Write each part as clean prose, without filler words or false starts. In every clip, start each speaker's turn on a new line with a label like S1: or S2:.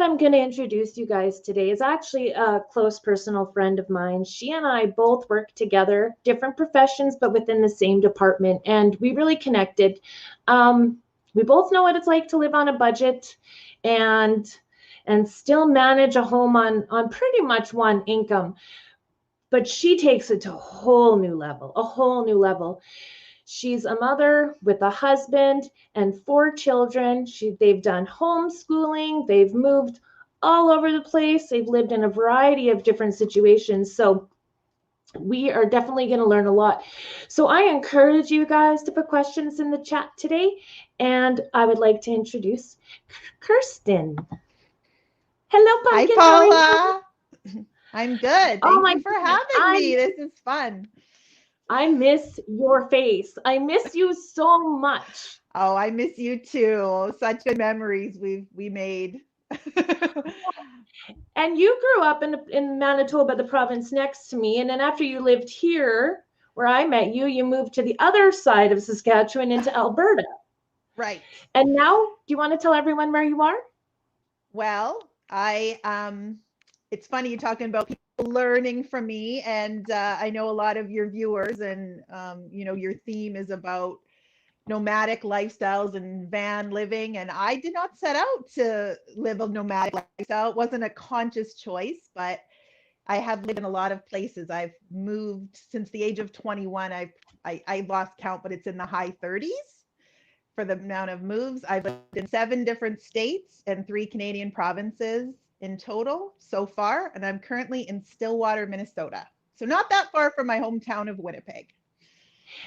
S1: I'm going to introduce you guys today is actually a close personal friend of mine. She and I both work together, different professions, but within the same department. And we really connected. We both know what it's like to live on a budget and still manage a home on pretty much one income. But she takes it to a whole new level. She's a mother with a husband and 4 children. They've done homeschooling. They've moved all over the place. They've lived in a variety of different situations. So we are definitely going to learn a lot. So I encourage you guys to put questions in the chat today. And I would like to introduce Kirsten. Hello, Pumpkin.
S2: Hi, Paula. I'm good.
S1: Oh
S2: Thank you for having me. This is fun.
S1: I miss your face. I miss you so much.
S2: Oh, I miss you too. Such good memories we made.
S1: And you grew up in Manitoba, the province next to me. And then after you lived here, where I met you, you moved to the other side of Saskatchewan into Alberta.
S2: Right.
S1: And now, do you want to tell everyone where you are?
S2: Well, it's funny you're talking about people learning from me, and I know a lot of your viewers, and your theme is about nomadic lifestyles and van living, and I did not set out to live a nomadic lifestyle. It wasn't a conscious choice, but I have lived in a lot of places. I've moved since the age of 21. I lost count, but it's in the high 30s for the amount of moves. I've lived in 7 different states and 3 Canadian provinces in total so far, and I'm currently in Stillwater, Minnesota. So not that far from my hometown of Winnipeg.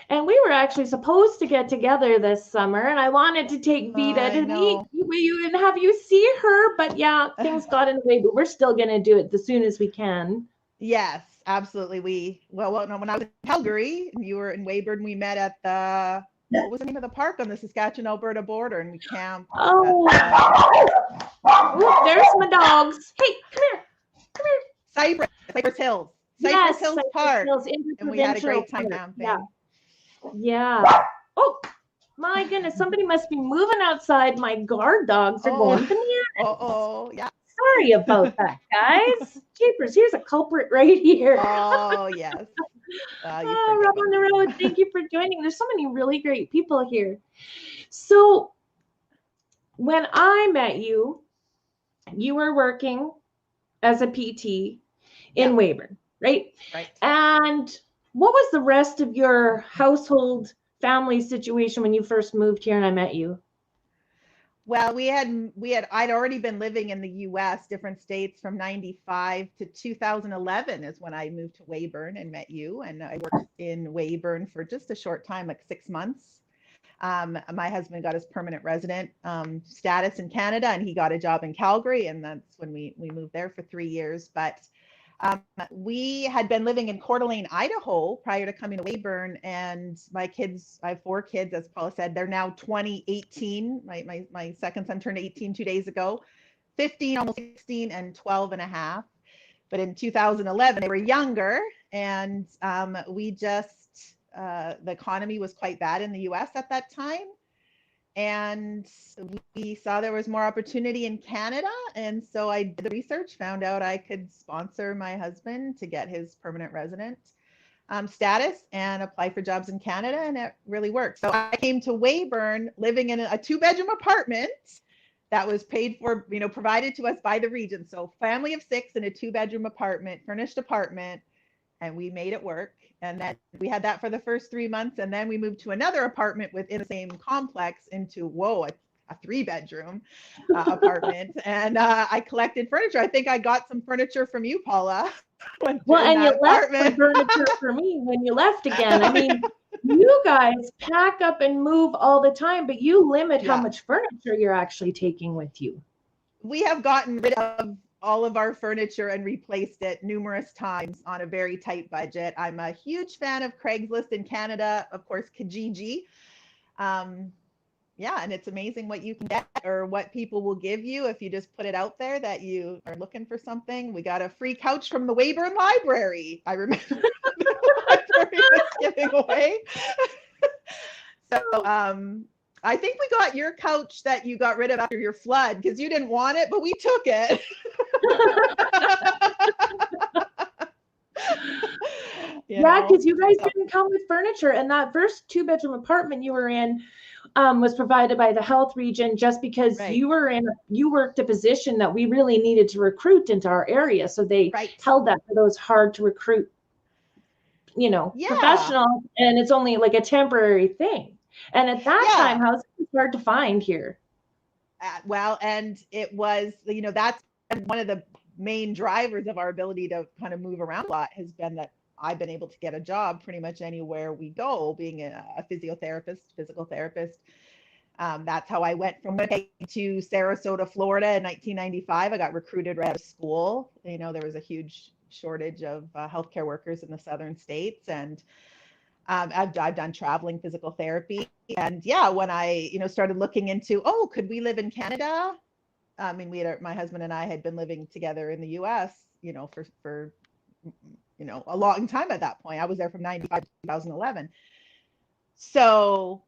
S1: And we were actually supposed to get together this summer, and I wanted to take Vita to meet you and have you see her, but yeah, things got in the way, but we're still going to do it as soon as we can.
S2: Yes, absolutely. Well, when I was in Calgary and you were in Weyburn, we met at what was the name of the park on the Saskatchewan-Alberta border, and we camped.
S1: Oh, there's my dogs. Hey, come here.
S2: Cypress Hills.
S1: Yes,
S2: Cypress Hills Park.
S1: And
S2: we had a great time camping.
S1: Yeah. Oh, my goodness. Somebody must be moving outside. My guard dogs are going bananas.
S2: Yeah.
S1: Sorry about that, guys. Jeepers, here's a culprit right here.
S2: Oh, yes.
S1: Rob on the road. Thank you for joining. There's so many really great people here. So when I met you, you were working as a PT in Weyburn, right?
S2: Right.
S1: And what was the rest of your household family situation when you first moved here and I met you?
S2: Well, I'd already been living in the US, different states from 95 to 2011 is when I moved to Weyburn and met you. And I worked in Weyburn for just a short time, like 6 months. My husband got his permanent resident status in Canada, and he got a job in Calgary. And that's when we moved there for 3 years. But we had been living in Coeur d'Alene, Idaho prior to coming to Weyburn, and my kids, I have 4 kids, as Paula said, they're now 20, 18. My second son turned 18 2 days ago, 15, almost 16, and 12 and a half. But in 2011, they were younger, and the economy was quite bad in the US at that time. And we saw there was more opportunity in Canada. And so I did the research, found out I could sponsor my husband to get his permanent resident status and apply for jobs in Canada. And it really worked. So I came to Weyburn living in a 2-bedroom apartment that was paid for, provided to us by the region. So family of 6 in a 2-bedroom apartment, furnished apartment, and we made it work. And then we had that for the first 3 months. And then we moved to another apartment within the same complex into, a 3-bedroom apartment. And I collected furniture. I think I got some furniture from you, Paula.
S1: And you left the furniture for me when you left again. I mean, you guys pack up and move all the time, but you limit how much furniture you're actually taking with you.
S2: We have gotten rid of all of our furniture and replaced it numerous times on a very tight budget. I'm a huge fan of Craigslist in Canada, of course, Kijiji. And it's amazing what you can get or what people will give you if you just put it out there that you are looking for something. We got a free couch from the Weyburn Library. I remember the library was giving away. So I think we got your couch that you got rid of after your flood because you didn't want it, but we took it.
S1: Yeah, because you guys didn't come with furniture, and that first 2-bedroom apartment you were in was provided by the health region just because
S2: Right.
S1: you worked a position that we really needed to recruit into our area, so they held that for those hard to recruit, professionals, and it's only like a temporary thing. And at that time, housing was hard to find here.
S2: Well, and it was, that's one of the main drivers of our ability to kind of move around a lot has been that I've been able to get a job pretty much anywhere we go, being a physiotherapist, physical therapist. That's how I went from Winnipeg to Sarasota, Florida in 1995. I got recruited right out of school. There was a huge shortage of healthcare workers in the southern states, and I've done traveling physical therapy. And when I started looking into, could we live in Canada? I mean, my husband and I had been living together in the U.S. For a long time at that point. I was there from 95 to 2011. So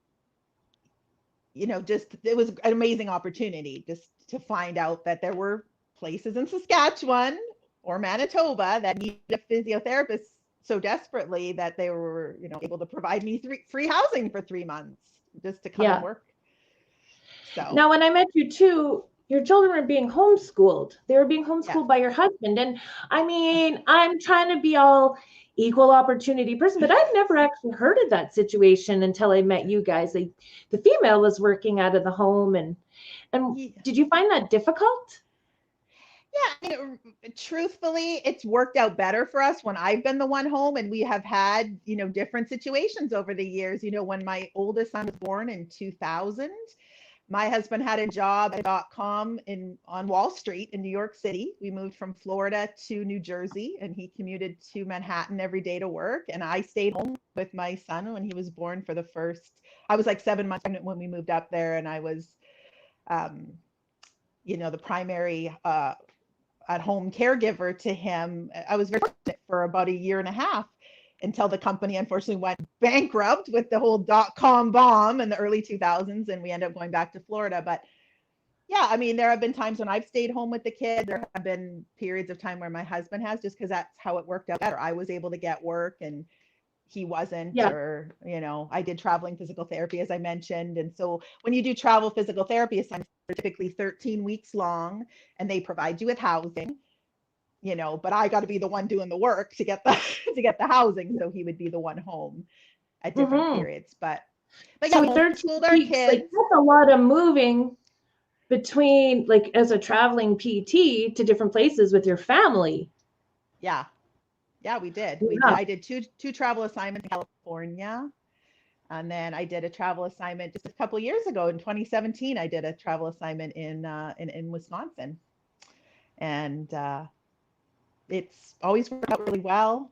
S2: it was an amazing opportunity just to find out that there were places in Saskatchewan or Manitoba that needed a physiotherapist so desperately that they were, able to provide me free housing for 3 months just to come and work. So
S1: now, when I met you too, your children were being homeschooled. They were being homeschooled by your husband. And I mean, I'm trying to be all equal opportunity person, but I've never actually heard of that situation until I met you guys. The female was working out of the home, and did you find that difficult?
S2: Yeah, truthfully, it's worked out better for us when I've been the one home, and we have had, different situations over the years. When my oldest son was born in 2000, my husband had a job at .com on Wall Street in New York City. We moved from Florida to New Jersey, and he commuted to Manhattan every day to work. And I stayed home with my son when he was born I was like 7 months pregnant when we moved up there, and I was, the primary at-home caregiver to him. I was very fortunate for about a year and a half until the company unfortunately went bankrupt with the whole .com bomb in the early 2000s, and we ended up going back to Florida. But I mean, there have been times when I've stayed home with the kids. There have been periods of time where my husband has, just because that's how it worked out better. I was able to get work and he wasn't, or, I did traveling physical therapy, as I mentioned. And so when you do travel physical therapy assignments, they're typically 13 weeks long, and they provide you with housing. But I got to be the one doing the work to get the housing. So he would be the one home at different periods. But
S1: so we homeschooled our kids. Like, that's a lot of moving between, like, as a traveling PT to different places with your family.
S2: Yeah, we did. I did two travel assignments in California. And then I did a travel assignment just a couple of years ago in 2017. I did a travel assignment in Wisconsin. And it's always worked out really well.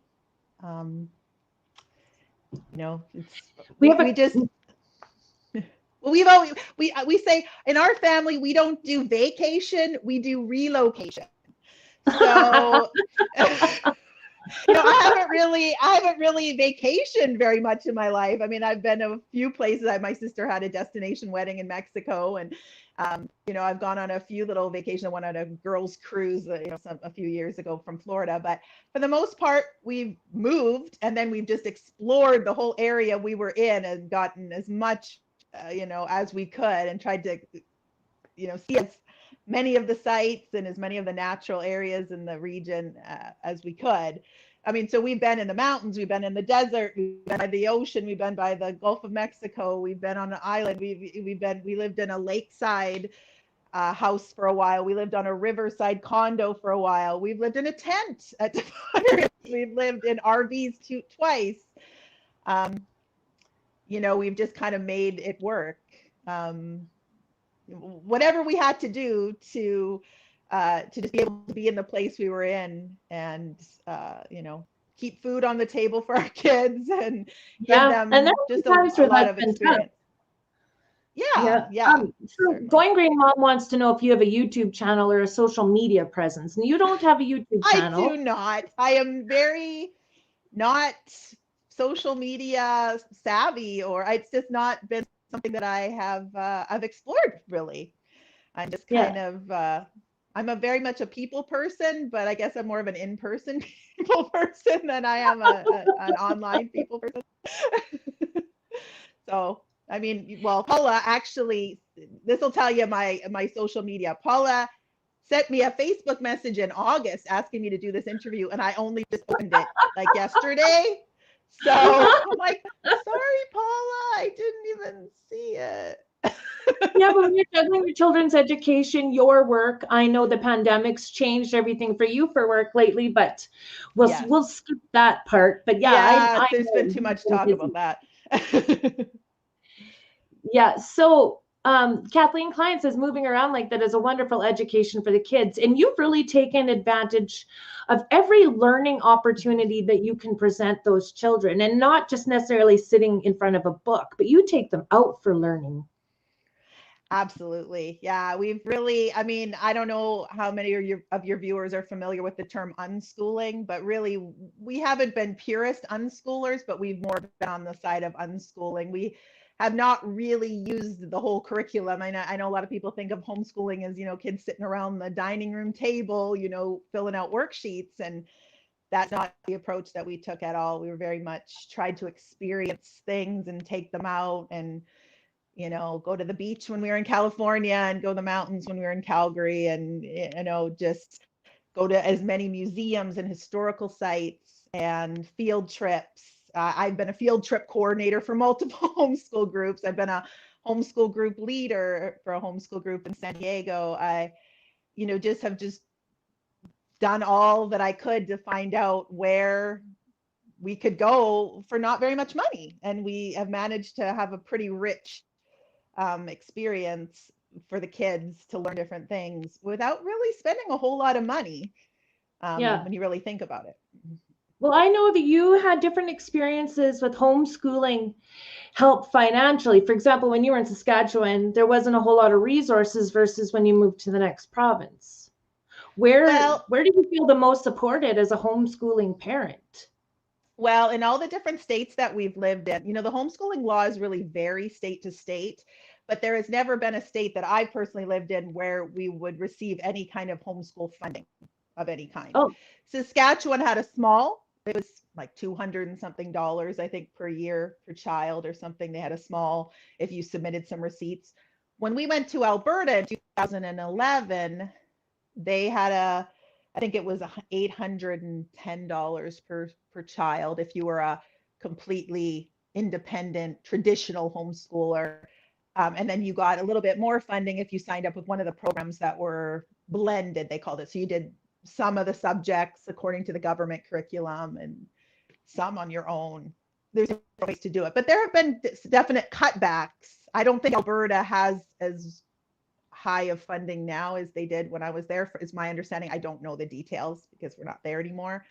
S2: We say in our family, we don't do vacation, we do relocation. So I haven't really vacationed very much in my life. I mean, I've been to a few places. My sister had a destination wedding in Mexico, and I've gone on a few little vacations. I went on a girls' cruise, a few years ago from Florida. But for the most part, we've moved, and then we've just explored the whole area we were in and gotten as much, as we could, and tried to, see as many of the sites and as many of the natural areas in the region as we could. I mean, so we've been in the mountains, we've been in the desert, we've been by the ocean, we've been by the Gulf of Mexico, we've been on an island, we lived in a lakeside house for a while, we lived on a riverside condo for a while, we've lived in a tent at we've lived in RVs twice. We've just kind of made it work. Whatever we had to do to just be able to be in the place we were in, and keep food on the table for our kids, and give them
S1: and
S2: just a lot of experience.
S1: So Going Green Mom wants to know if you have a YouTube channel or a social media presence. And you don't have a YouTube channel.
S2: I do not. I am very not social media savvy, or it's just not been something that I've explored really. I'm just
S1: Yeah.
S2: kind of I'm a very much a people person, but I guess I'm more of an in-person people person than I am an online people person. So, I mean, well, Paula actually, this will tell you my social media. Paula sent me a Facebook message in August asking me to do this interview, and I only just opened it like yesterday. So I'm like, sorry, Paula, I didn't even see it.
S1: Yeah, but when you're juggling your children's education, your work, I know the pandemic's changed everything for you for work lately, but
S2: Yes.
S1: we'll skip that part. But yeah,
S2: Yeah,
S1: I
S2: there's been
S1: know
S2: too
S1: you've
S2: much
S1: been
S2: talk
S1: busy.
S2: about that.
S1: Yeah. So Kathleen Klein says moving around like that is a wonderful education for the kids. And you've really taken advantage of every learning opportunity that you can present those children, and not just necessarily sitting in front of a book, but you take them out for learning.
S2: Absolutely. Yeah, we've really, I mean, I don't know how many of your viewers are familiar with the term unschooling, but really we haven't been purist unschoolers, but we've more been on the side of unschooling. We have not really used the whole curriculum. I know a lot of people think of homeschooling as, kids sitting around the dining room table, filling out worksheets, and that's not the approach that we took at all. We were very much tried to experience things and take them out and go to the beach when we were in California and go to the mountains when we were in Calgary, and just go to as many museums and historical sites and field trips. I've been a field trip coordinator for multiple homeschool groups. I've been a homeschool group leader for a homeschool group in San Diego. I, just done all that I could to find out where we could go for not very much money. And we have managed to have a pretty rich experience for the kids to learn different things without really spending a whole lot of money
S1: Yeah.
S2: when you really think about it.
S1: Well, I know that you had different experiences with homeschooling help financially. For example, when you were in Saskatchewan, there wasn't a whole lot of resources versus when you moved to the next province.
S2: Well,
S1: Where do you feel the most supported as a homeschooling parent?
S2: well, in all the different states that we've lived in, the homeschooling laws really vary state to state, but there has never been a state that I personally lived in where we would receive any kind of homeschool funding of any kind.
S1: Oh,
S2: Saskatchewan had a small, it was like 200 and something dollars, I think, per year per child or something. They had a small, if you submitted some receipts. When we went to Alberta in 2011, they had I think it was $810 per child if you were a completely independent traditional homeschooler. And then you got a little bit more funding if you signed up with one of the programs that were blended, they called it. So you did some of the subjects according to the government curriculum and some on your own. There's ways to do it, but there have been definite cutbacks. I don't think Alberta has as high of funding now as they did when I was there, is my understanding. I don't know the details because we're not there anymore.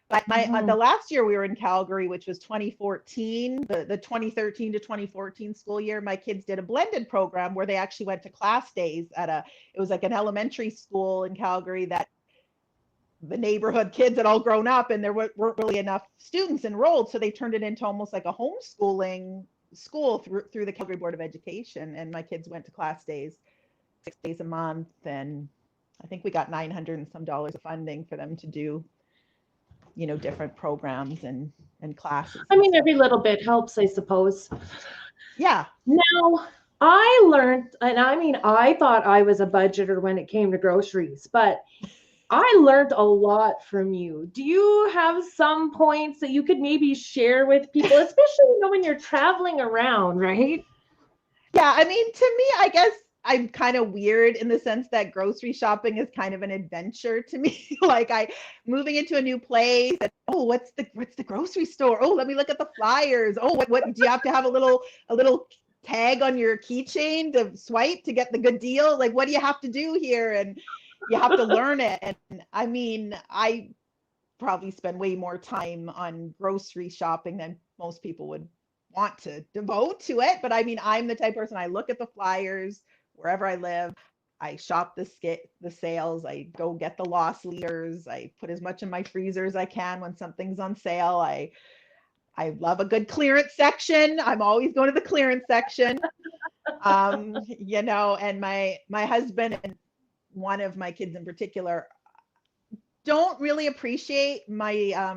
S2: But the last year we were in Calgary, which was 2014, the 2013 to 2014 school year, my kids did a blended program where they actually went to class days it was like an elementary school in Calgary that the neighborhood kids had all grown up and there weren't really enough students enrolled. So they turned it into almost like a homeschooling school through the Calgary Board of Education. And my kids went to class days 6 days a month, and I think we got $900 and some of funding for them to do, different programs and classes.
S1: I mean, every little bit helps, I suppose.
S2: Yeah.
S1: Now, I learned, and I mean, I thought I was a budgeter when it came to groceries, but I learned a lot from you. Do you have some points that you could maybe share with people, especially when you're traveling around, right?
S2: Yeah, I mean, to me, I guess I'm kind of weird in the sense that grocery shopping is kind of an adventure to me. Like moving into a new place and what's the grocery store? Oh, let me look at the flyers. Oh, what do you have to have a little tag on your keychain to swipe to get the good deal? Like, what do you have to do here? And you have to learn it. And I mean, I probably spend way more time on grocery shopping than most people would want to devote to it. But I mean, I'm the type of person, I look at the flyers wherever I live. I shop the sales. I go get the loss leaders. I put as much in my freezer as I can when something's on sale. I love a good clearance section. I'm always going to the clearance section. You know, and my husband and one of my kids in particular don't really appreciate my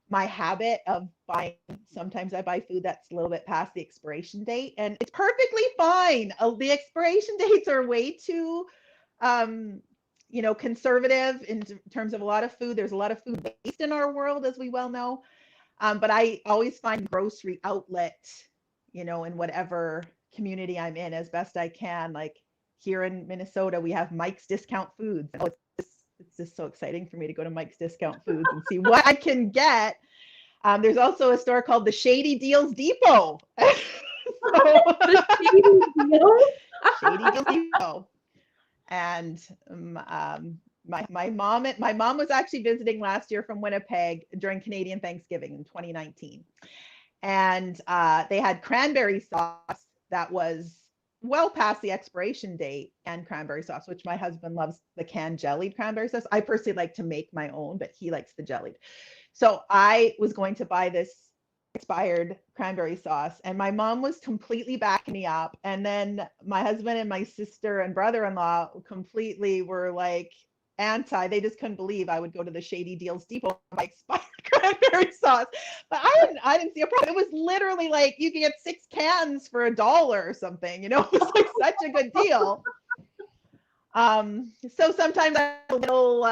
S2: my habit of buying. Sometimes I buy food that's a little bit past the expiration date, and it's perfectly fine. The expiration dates are way too you know, conservative in terms of a lot of food. There's a lot of food waste in our world, as we well know. But I always find grocery outlet, you know, in whatever community I'm in as best I can. Like here in Minnesota, we have Mike's Discount Foods. Oh, it's just so exciting for me to go to Mike's Discount Foods and see what I can get. There's also a store called the Shady Deals Depot.
S1: The Shady Deals?
S2: Shady Deals Depot. And my mom was actually visiting last year from Winnipeg during Canadian Thanksgiving in 2019, and they had cranberry sauce that was well past the expiration date, and cranberry sauce, which my husband loves, the canned jellied cranberry sauce. I personally like to make my own, but he likes the jellied. So I was going to buy this expired cranberry sauce, and my mom was completely backing me up, and then my husband and my sister and brother-in-law completely were like anti. They just couldn't believe I would go to the Shady Deals Depot and buy expired cranberry sauce. But I didn't see a problem. It was literally like you could get 6 cans for $1 or something, you know. It was like such a good deal. So sometimes I have a little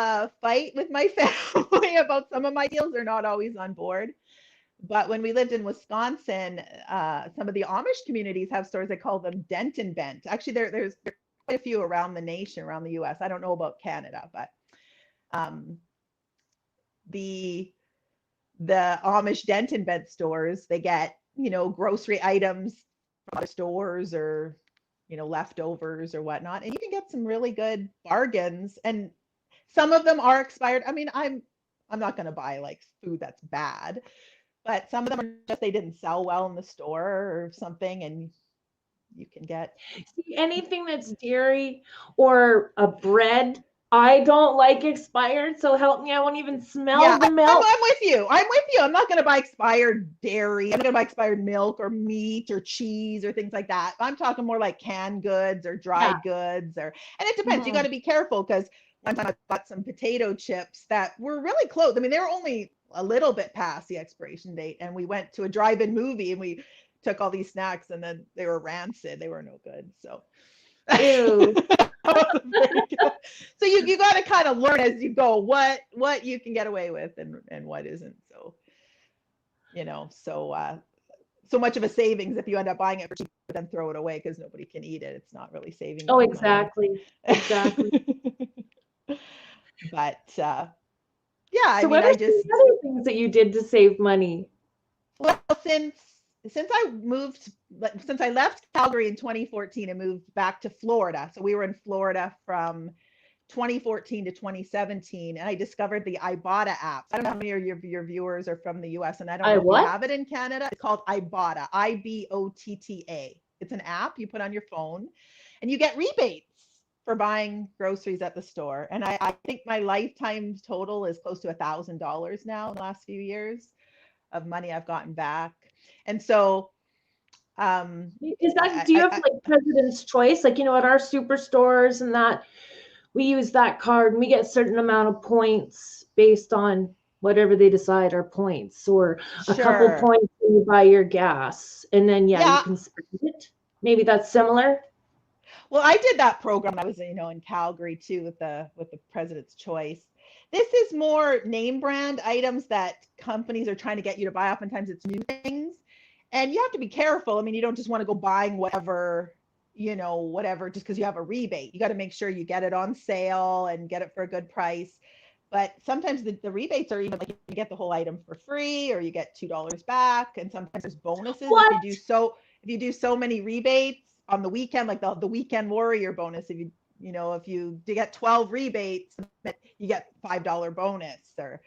S2: fight with my family about some of my deals. They're not always on board. But when we lived in Wisconsin, some of the Amish communities have stores. They call them Dent and Bent. Actually, there's quite a few around the nation, around the U.S. I don't know about Canada, but the Amish Dent and Bent stores, they get, you know, grocery items from other stores, or, you know, leftovers or whatnot, and you can get some really good bargains. And some of them are expired. I mean, I'm not going to buy like food that's bad, but some of them are just, they didn't sell well in the store or something, and you can get
S1: anything that's dairy or a bread. I don't like expired, so help me, I won't even smell the milk.
S2: I'm with you. I'm not going to buy expired dairy. I'm not going to buy expired milk or meat or cheese or things like that. I'm talking more like canned goods or dried goods, and it depends. You got to be careful, because one time I bought some potato chips that were really close. I mean, they were only a little bit past the expiration date, and we went to a drive-in movie and we took all these snacks, and then they were rancid. They were no good. So
S1: Ew.
S2: So you got to kind of learn as you go what you can get away with and what isn't. So, you know, so much of a savings if you end up buying it for cheap, but then throw it away because nobody can eat it. It's not really saving.
S1: Oh, exactly.
S2: But yeah,
S1: so what are the other things that you did to save money?
S2: Well, since I left Calgary in 2014 and moved back to Florida. So we were in Florida from 2014 to 2017, and I discovered the Ibotta app. I don't know how many of your viewers are from the US, and I don't know if you have it in Canada. It's called Ibotta, Ibotta. It's an app you put on your phone, and you get rebates for buying groceries at the store. And I think my lifetime total is close to $1,000 now in the last few years of money I've gotten back. And so
S1: is that, do you have like President's Choice, like, you know, at our superstores and that we use that card and we get a certain amount of points based on whatever they decide are points, or a couple points when you buy your gas, and then you can spend it. Maybe that's similar.
S2: Well, I did that program. I was, you know, in Calgary too with the President's Choice. This is more name brand items that companies are trying to get you to buy. Oftentimes it's new things, and you have to be careful. I mean, you don't just want to go buying whatever, you know, whatever, just because you have a rebate. You got to make sure you get it on sale and get it for a good price. But sometimes the rebates are even like you get the whole item for free, or you get $2 back. And sometimes there's bonuses if you do so many rebates on the weekend, like the weekend warrior bonus. If you get 12 rebates, you get $5 bonus. Or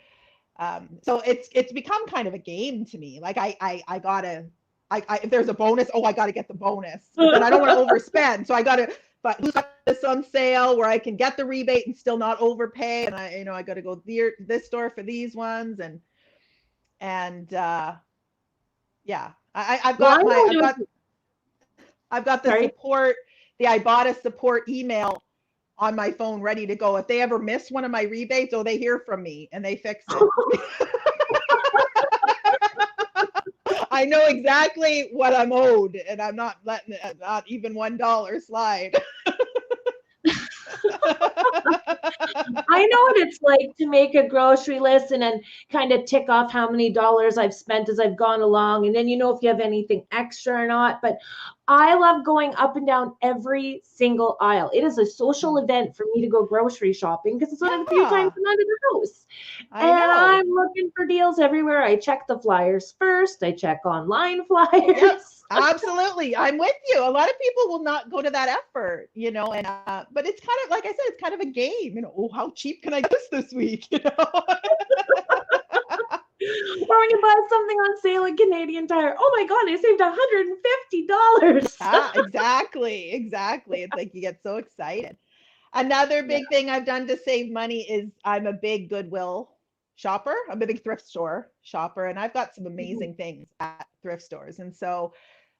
S2: so it's become kind of a game to me. Like I gotta, if there's a bonus, I gotta get the bonus, but then I don't want to overspend, so I gotta. But who's got this on sale where I can get the rebate and still not overpay? And I gotta go this store for these ones. And And yeah, I've
S1: Well,
S2: got I've got the
S1: sorry.
S2: support, the Ibotta support email on my phone ready to go. If they ever miss one of my rebates, oh, they hear from me and they fix it. I know exactly what I'm owed, and I'm not letting it, not even $1 slide.
S1: I know what it's like to make a grocery list and then kind of tick off how many dollars I've spent as I've gone along. And then you know if you have anything extra or not. But I love going up and down every single aisle. It is a social event for me to go grocery shopping because it's one of the few times I'm out of the house.
S2: I
S1: And
S2: know.
S1: I'm looking for deals everywhere. I check the flyers first. I check online flyers.
S2: Yep, absolutely. I'm with you. A lot of people will not go to that effort, you know, and but it's kind of, like I said, it's kind of a game, you know. Oh, how cheap can I get this week, you know?
S1: Or when you buy something on sale at Canadian Tire, oh my God, I saved $150.
S2: Ah, exactly. It's like you get so excited. Another big thing I've done to save money is I'm a big Goodwill shopper. I'm a big thrift store shopper, and I've got some amazing things at thrift stores. And so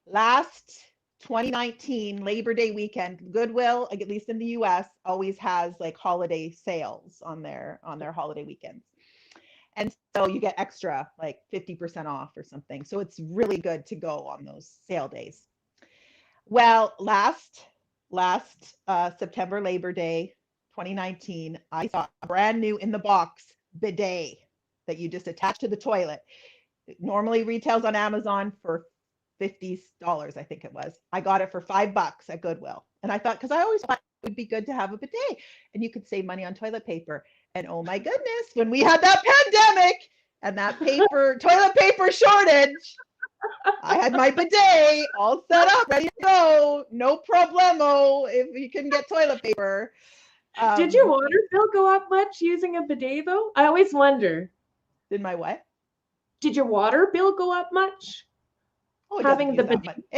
S2: last 2019 Labor Day weekend, Goodwill, like at least in the US, always has like holiday sales on their holiday weekends. And so you get extra like 50% off or something. So it's really good to go on those sale days. Well, last September Labor Day 2019, I saw a brand new in the box bidet that you just attach to the toilet. It normally retails on Amazon for $50, I think it was. I got it for $5 at Goodwill. And I thought, because I always thought it would be good to have a bidet and you could save money on toilet paper. And oh my goodness, when we had that pandemic and that toilet paper shortage, I had my bidet all set up, ready to go. No problemo if you can get toilet paper.
S1: Did your water bill go up much using a bidet though? I always wonder.
S2: Did my what?
S1: Did your water bill go up much?
S2: Oh, it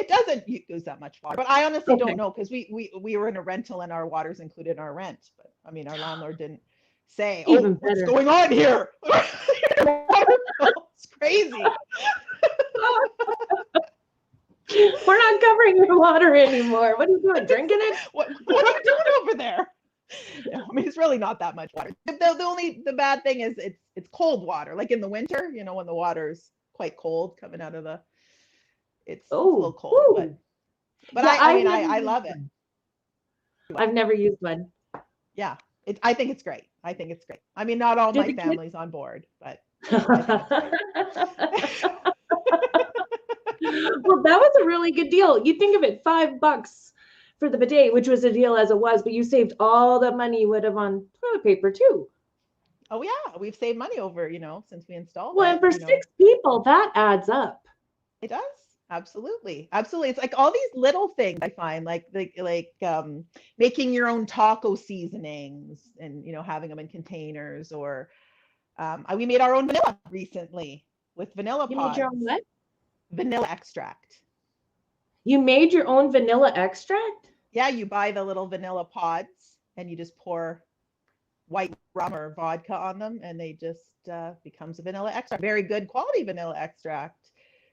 S2: doesn't use that much water, but I honestly don't know because we were in a rental and our water's included in our rent. But I mean, our landlord didn't say, "Oh, what's going on here?" It's crazy.
S1: We're not covering your water anymore. What are you doing? Drinking it?
S2: What are you doing over there? No, I mean, it's really not that much water. The bad thing is it's cold water. Like in the winter, you know, when the water's quite cold coming out of it's a little cold. But yeah, I love it.
S1: I've never used one.
S2: Yeah, I think it's great. I mean, not all my family's on board, but
S1: well, that was a really good deal. You think of it, $5 for the bidet, which was a deal as it was, but you saved all the money you would have on toilet paper too.
S2: Oh yeah, we've saved money over, you know, since we installed it.
S1: Well, and for 6 people, that adds up.
S2: It does. Absolutely. It's like all these little things I find, like making your own taco seasonings and, you know, having them in containers, or we made our own vanilla recently with vanilla pods.
S1: You made your own what?
S2: Vanilla extract.
S1: You made your own vanilla extract?
S2: Yeah, you buy the little vanilla pods and you just pour white rum or vodka on them and they just becomes a vanilla extract. Very good quality vanilla extract.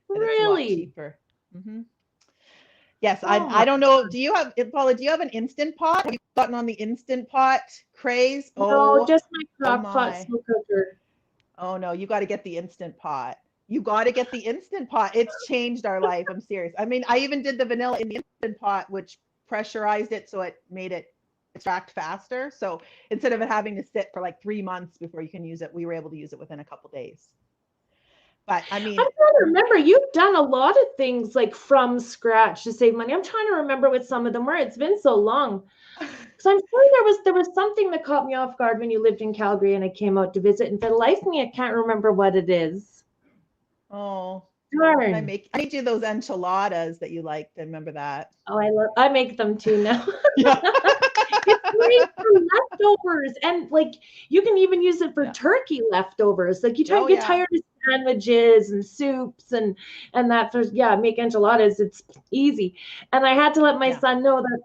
S1: Really?
S2: It's a lot cheaper. Mm-hmm. Yes, I don't know. Paula, do you have an Instant Pot? Have you gotten on the Instant Pot craze?
S1: No, just my crock pot slow cooker.
S2: Oh no, you got to get the Instant Pot. It's changed our life. I'm serious. I mean, I even did the vanilla in the Instant Pot, which pressurized it so it made it extract faster. So instead of it having to sit for like 3 months before you can use it, we were able to use it within a couple days. But I mean,
S1: I'm trying to remember, you've done a lot of things like from scratch to save money. I'm trying to remember what some of them were. It's been so long. Because I'm sure there was something that caught me off guard when you lived in Calgary and I came out to visit. And for the life of me, I can't remember what it is.
S2: Oh,
S1: darn.
S2: I made you those enchiladas that you liked. I remember that.
S1: Oh, I make them too now. Yeah. It's great for leftovers, and like you can even use it for turkey leftovers. Like you get tired of sandwiches and soups and that for make enchiladas. It's easy. And I had to let my son know that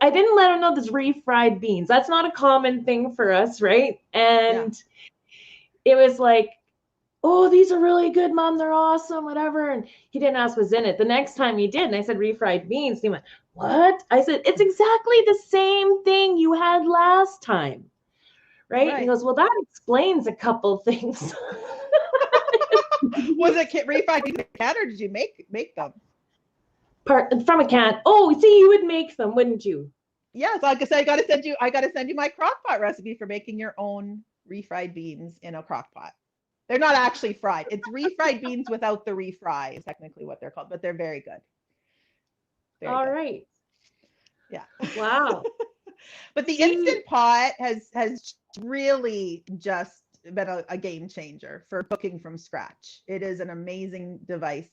S1: I didn't let him know there's refried beans. That's not a common thing for us, right? And it was like oh, these are really good, Mom. They're awesome, whatever. And he didn't ask what's in it. The next time he did, and I said, refried beans. He went, what? I said, it's exactly the same thing you had last time. Right? And he
S2: Right.
S1: goes, well, that explains a couple things.
S2: Was it refried beans in a can, or did you make them?
S1: From a can. Oh, see, you would make them, wouldn't you?
S2: Yeah, so like I said, I gotta send you my crock pot recipe for making your own refried beans in a crock pot. They're not actually fried. It's refried beans without the refry is technically what they're called, but they're very good. Very
S1: All
S2: good.
S1: right.
S2: Yeah.
S1: Wow.
S2: But the
S1: See,
S2: Instant Pot has really just been a game changer for cooking from scratch. It is an amazing device.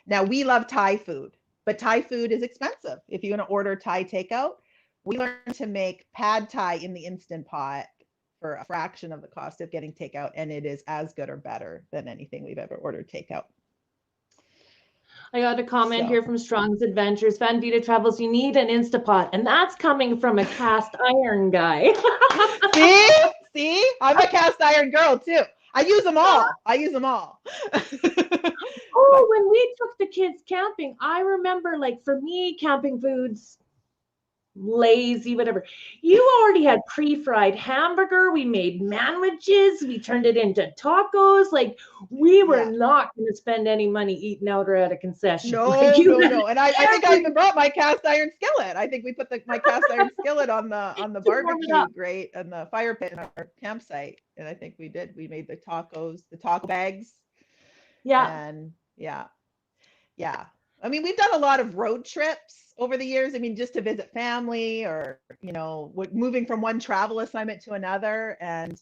S2: Now we love Thai food, but Thai food is expensive. If you're going to order Thai takeout, we learned to make pad Thai in the Instant Pot for a fraction of the cost of getting takeout, and it is as good or better than anything we've ever ordered takeout.
S1: I got a comment
S2: So
S1: here from Strong's Adventures. Van Vita Travels, you need an Instapot. And that's coming from a cast iron guy.
S2: see, I'm a cast iron girl too. I use them all. I use them all.
S1: Oh, when we took the kids camping, I remember, like, for me, camping foods, lazy, whatever. You already had pre-fried hamburger. We made sandwiches. We turned it into tacos. Like, we were
S2: Yeah.
S1: not going to spend any money eating out or at a concession.
S2: No,
S1: like
S2: no. And I think I even brought my cast iron skillet. I think we put my cast iron skillet on the barbecue grate and the fire pit in our campsite. And I think we did. We made the tacos, the taco bags.
S1: Yeah.
S2: And yeah. I mean, we've done a lot of road trips over the years. I mean, just to visit family or, moving from one travel assignment to another. And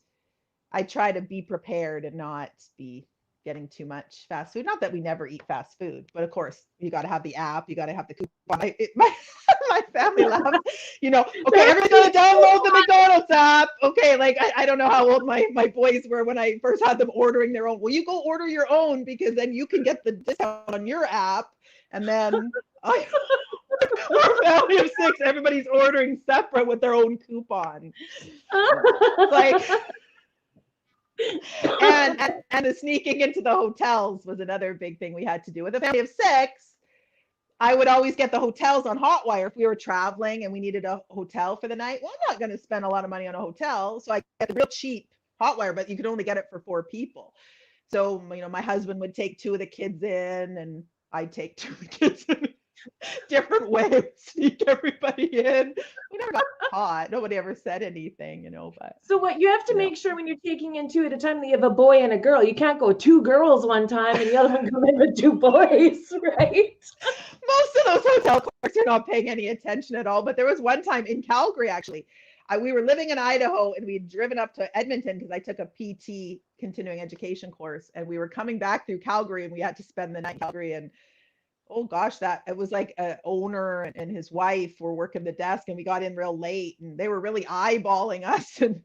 S2: I try to be prepared and not be getting too much fast food. Not that we never eat fast food, but of course, you got to have the app. You got to have the coupon. My family laughs, okay, everybody's going to download the McDonald's app. Okay, like, I don't know how old my boys were when I first had them ordering their own. Well, you go order your own because then you can get the discount on your app. And then we're a family of 6. Everybody's ordering separate with their own coupon. Like, and the sneaking into the hotels was another big thing we had to do. With a family of 6, I would always get the hotels on Hotwire if we were traveling and we needed a hotel for the night. Well, I'm not going to spend a lot of money on a hotel, so I get the real cheap Hotwire, but you could only get it for 4 people. So, my husband would take 2 of the kids in, and I'd take 2 of the kids in. Different way, sneak everybody in. We never got caught. Nobody ever said anything, but.
S1: So what you have to make sure when you're taking in 2 at a time that you have a boy and a girl. You can't go 2 girls one time and the other one come in with 2 boys, right?
S2: Most of those hotel clerks are not paying any attention at all. But there was one time in Calgary, actually. We were living in Idaho and we'd driven up to Edmonton because I took a PT continuing education course, and we were coming back through Calgary and we had to spend the night in Calgary. And oh gosh, it was like an owner and his wife were working the desk, and we got in real late and they were really eyeballing us. And,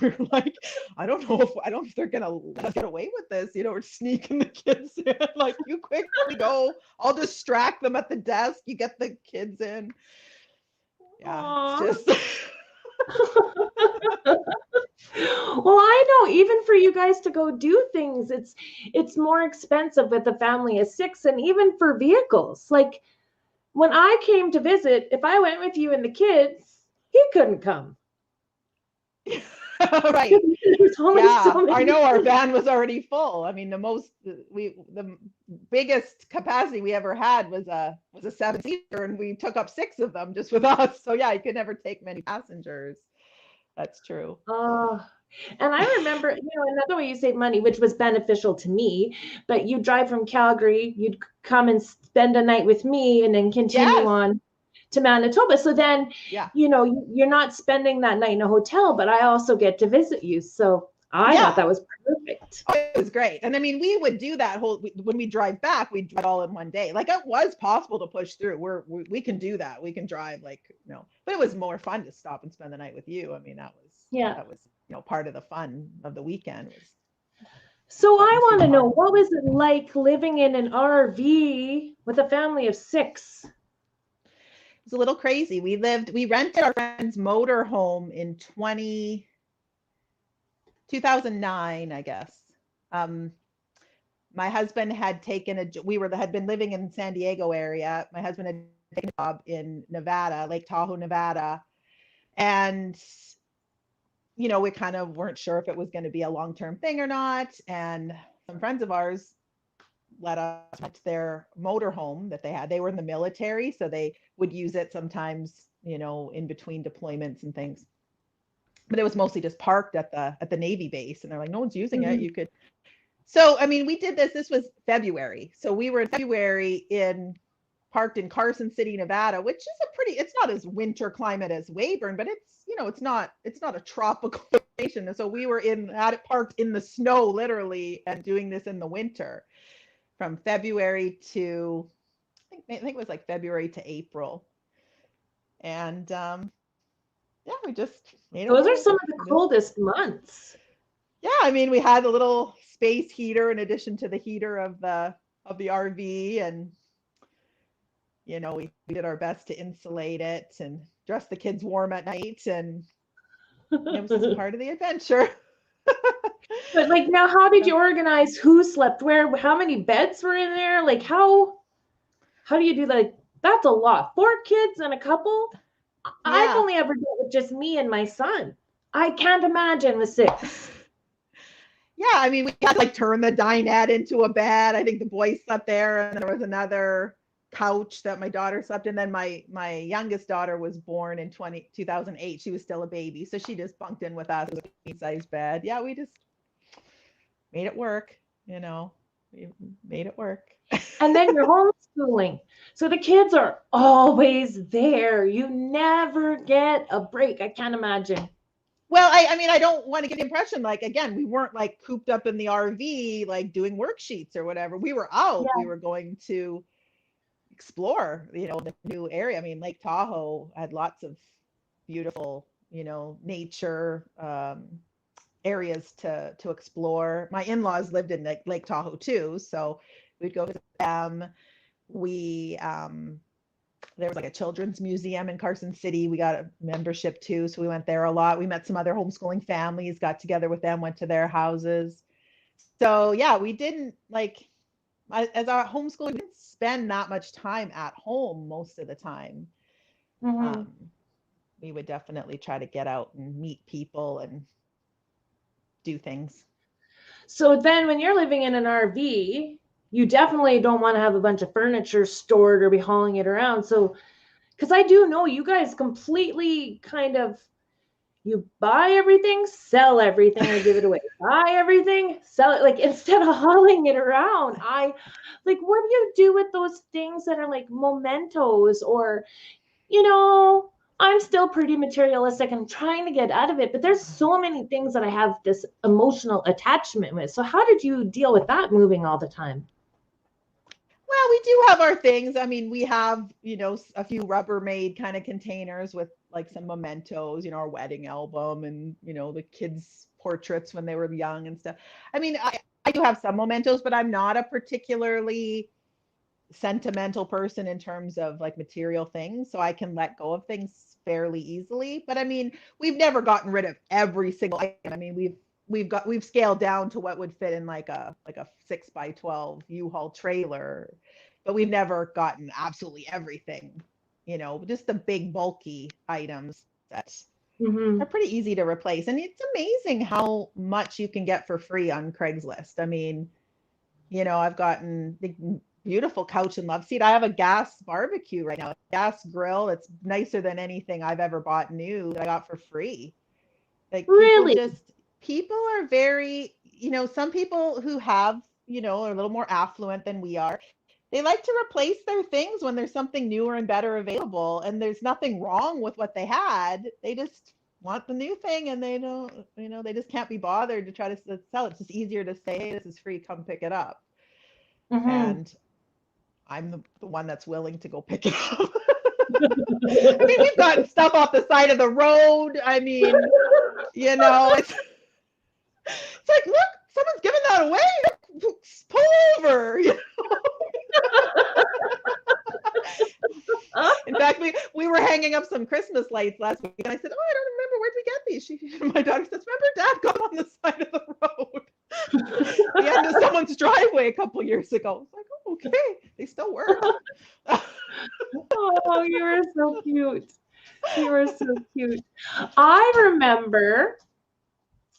S2: we're like, I don't know if they're going to let us get away with this. We're sneaking the kids in. Like, you quickly go. I'll distract them at the desk. You get the kids in. Yeah,
S1: Aww.
S2: it's just.
S1: Well, I know even for you guys to go do things, it's more expensive with a family of 6, and even for vehicles. Like, when I came to visit, if I went with you and the kids, he couldn't come.
S2: Right. I know our van was already full. I mean, the biggest capacity we ever had was a 7-seater, and we took up 6 of them just with us. So yeah, you could never take many passengers. That's true.
S1: And I remember, another way you save money, which was beneficial to me, but you drive from Calgary, you'd come and spend a night with me and then continue on to Manitoba. So then, you're not spending that night in a hotel, but I also get to visit you. So I thought that was perfect.
S2: Oh, it was great. And I mean, we would do that when we drive back, we drive all in one day. Like, it was possible to push through. We can do that. We can drive, but it was more fun to stop and spend the night with you. I mean, that was part of the fun of the weekend.
S1: So I want to know, what was it like living in an RV with a family of 6?
S2: It's a little crazy. We rented our friend's motorhome in 2009, I guess. my husband had taken had been living in San Diego area. My husband had taken a job in Nevada, Lake Tahoe, Nevada. And, we kind of weren't sure if it was going to be a long-term thing or not. And some friends of ours let us to their motorhome that they had. They were in the military, so they would use it sometimes, in between deployments and things. But it was mostly just parked at the Navy base, and they're like, no one's using it. You could. So, I mean, we did this. This was February. So we were in February parked in Carson City, Nevada, which is it's not as winter climate as Weyburn, but it's not a tropical location. So we had it parked in the snow literally and doing this in the winter from February to, I think it was like February to April. And we just made it.
S1: Those are some of the coldest months.
S2: Yeah, I mean, we had a little space heater in addition to the heater of the RV, and we did our best to insulate it and dress the kids warm at night, and it was just part of the adventure.
S1: But now, how did you organize who slept where? How many beds were in there? How do you do that? That's a lot. 4 kids and a couple. Yeah. I've only ever done it with just me and my son. I can't imagine with 6.
S2: Yeah, I mean, we had to turn the dinette into a bed. I think the boys slept there, and there was another couch that my daughter slept in. Then my youngest daughter was born in 2008. She was still a baby, so she just bunked in with us. It was a queen-size bed. Yeah, we just made it work. We made it work.
S1: And then you're homeschooling, so the kids are always there. You never get a break. I can't imagine.
S2: Well, I mean, I don't want to get the impression again, we weren't cooped up in the RV, doing worksheets or whatever. We were out. Yeah. We were going to explore, the new area. I mean, Lake Tahoe had lots of beautiful, nature areas to explore. My in-laws lived in Lake Tahoe too, so we'd go visit them. There was a children's museum in Carson City. We got a membership too, so we went there a lot. We met some other homeschooling families, got together with them, went to their houses. So yeah, we didn't as our homeschooling, we didn't spend that much time at home most of the time. Mm-hmm. We would definitely try to get out and meet people and do things.
S1: So then when you're living in an RV, you definitely don't want to have a bunch of furniture stored or be hauling it around. So, because I do know you guys completely you buy everything, sell everything, or give it away. Buy everything, sell it. Instead of hauling it around, what do you do with those things that are mementos or, I'm still pretty materialistic. I'm trying to get out of it, but there's so many things that I have this emotional attachment with. So how did you deal with that moving all the time?
S2: Well, we do have our things. I mean, we have, a few Rubbermaid kind of containers with some mementos, our wedding album and, the kids' portraits when they were young and stuff. I mean, I do have some mementos, but I'm not a particularly sentimental person in terms of material things. So I can let go of things fairly easily. But I mean, we've never gotten rid of every single item. I mean, we've scaled down to what would fit in a 6x12 U-Haul trailer, but we've never gotten absolutely everything, just the big bulky items that are pretty easy to replace. And it's amazing how much you can get for free on Craigslist. I mean, I've gotten the beautiful couch and love seat. I have a gas barbecue right now, a gas grill. It's nicer than anything I've ever bought new that I got for free.
S1: Really?
S2: People are very, some people who have, are a little more affluent than we are. They like to replace their things when there's something newer and better available. And there's nothing wrong with what they had. They just want the new thing and they don't, they just can't be bothered to try to sell it. It's just easier to say, hey, this is free, come pick it up. Mm-hmm. And I'm the one that's willing to go pick it up. I mean, we've got stuff off the side of the road. I mean, it's look, someone's giving that away. Pull over. In fact, we were hanging up some Christmas lights last week, and I said, "Oh, I don't remember where'd we get these." My daughter says, "Remember, Dad got on the side of the road." We had into someone's driveway a couple years ago. I was like, oh, okay, they still work.
S1: Oh, you were so cute. You were so cute. I remember,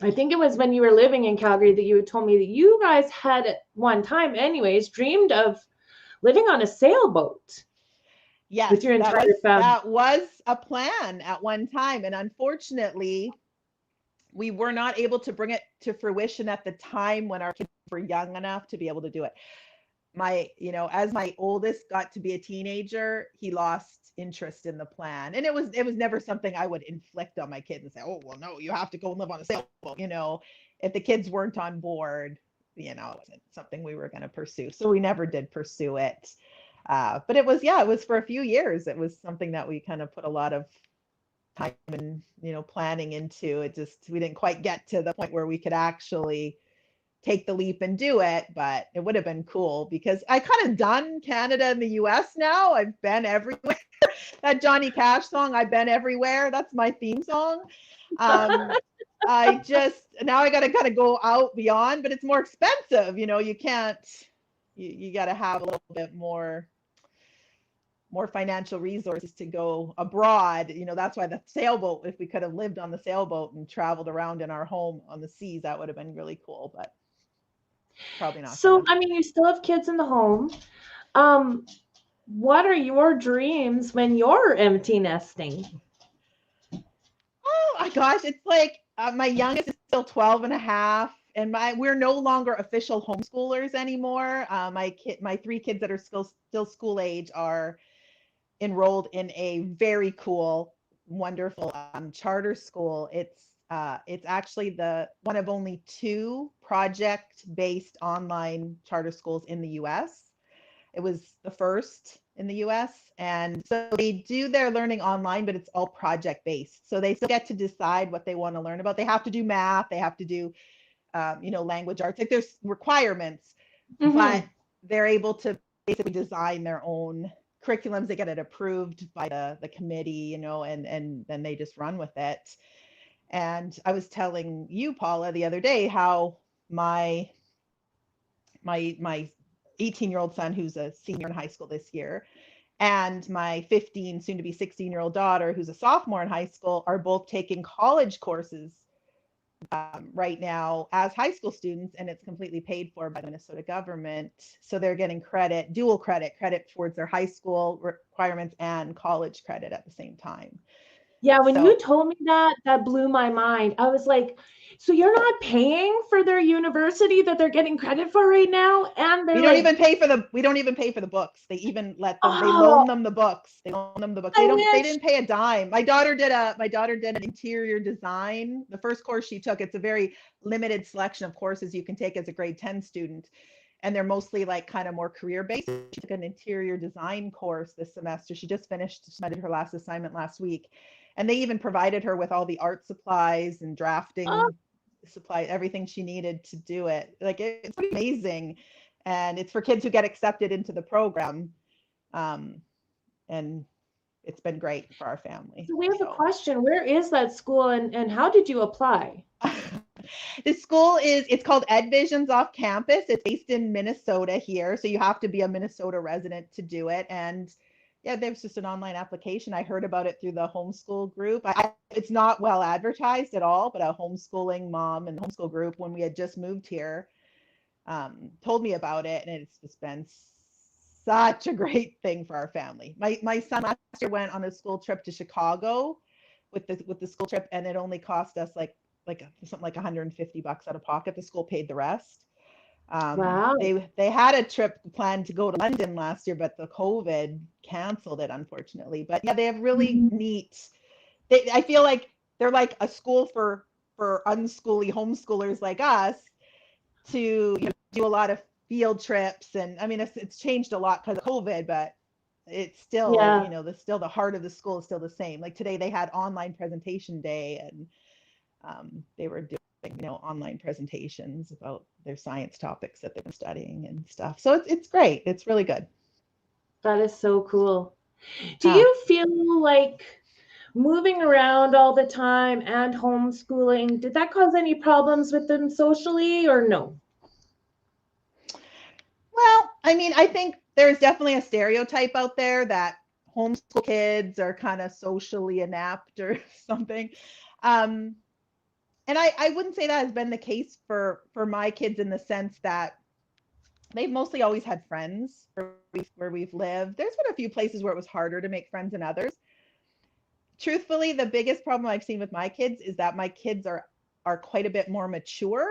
S1: I think it was when you were living in Calgary that you had told me that you guys had at one time anyways dreamed of living on a sailboat.
S2: Yes,
S1: with your entire family.
S2: That was a plan at one time. And unfortunately, we were not able to bring it to fruition at the time when our kids were young enough to be able to do it. As my oldest got to be a teenager, he lost interest in the plan. And it was never something I would inflict on my kids and say, oh, well, no, you have to go and live on a sailboat. If the kids weren't on board, it wasn't something we were going to pursue. So we never did pursue it. But it was for a few years. It was something that we kind of put a lot of time and, planning into. We didn't quite get to the point where we could actually take the leap and do it, but it would have been cool because I kind of done Canada and the US now. I've been everywhere. That Johnny Cash song, I've been everywhere. That's my theme song. Now I got to kind of go out beyond, but it's more expensive. You can't, you got to have a little bit more financial resources to go abroad. That's why the sailboat, if we could have lived on the sailboat and traveled around in our home on the seas, that would have been really cool, but probably not.
S1: So, you still have kids in the home. What are your dreams when you're empty nesting?
S2: Oh my gosh, it's like my youngest is still 12 and a half, and we're no longer official homeschoolers anymore. My three kids that are still school age are enrolled in a very cool, wonderful charter school. It's actually the one of only 2 project-based online charter schools in the US. It was the first in the US. And so they do their learning online, but it's all project-based. So they still get to decide what they want to learn about. They have to do math. They have to do, language arts. Like there's requirements, but they're able to basically design their own curriculums. They get it approved by the committee, and then they just run with it. And I was telling you, Paula, the other day how my 18-year-old son, who's a senior in high school this year, and my 15, soon to be 16-year-old daughter, who's a sophomore in high school, are both taking college courses right now as high school students, and it's completely paid for by the Minnesota government. So they're getting dual credit towards their high school requirements and college credit at the same time.
S1: Yeah, when you told me that blew my mind. I was like, so you're not paying for their university that they're getting credit for right now? And
S2: we don't even pay for the books. They even let them, they loan them the books. They didn't pay a dime. My daughter did an interior design. The first course she took, it's a very limited selection of courses you can take as a grade 10 student. And they're mostly like kind of more career based. She took an interior design course this semester. She just submitted her last assignment last week. And they even provided her with all the art supplies and drafting supply, everything she needed to do it. Like it's amazing. And it's for kids who get accepted into the program. And it's been great for our family.
S1: So we have a question. Where is that school and how did you apply?
S2: The school it's called EdVisions Off Campus. It's based in Minnesota here. So you have to be a Minnesota resident to do it. And yeah, there's just an online application. I heard about it through the homeschool group. It's not well advertised at all, but a homeschooling mom and homeschool group, when we had just moved here, told me about it. And it's just been such a great thing for our family. My son last year went on a school trip to Chicago with the school trip, and it only cost us like something like $150 out of pocket. The school paid the rest.
S1: Wow.
S2: They had a trip planned to go to London last year, but the COVID canceled it, unfortunately. But yeah, they have really neat. I feel like they're like a school for unschooly homeschoolers like us to do a lot of field trips. And I mean, it's changed a lot because of COVID, but it's still, still the heart of the school is still the same. Like today they had online presentation day, and they were doing online presentations about their science topics that they've been studying and stuff. So it's great. It's really good.
S1: That is so cool. Do you feel like moving around all the time and homeschooling, did that cause any problems with them socially or no?
S2: Well, I mean, I think there's definitely a stereotype out there that homeschool kids are kind of socially inept or something. Um, and I wouldn't say that has been the case for my kids in the sense that they've mostly always had friends where we've lived. There's been a few places where it was harder to make friends than others. Truthfully, the biggest problem I've seen with my kids is that my kids are quite a bit more mature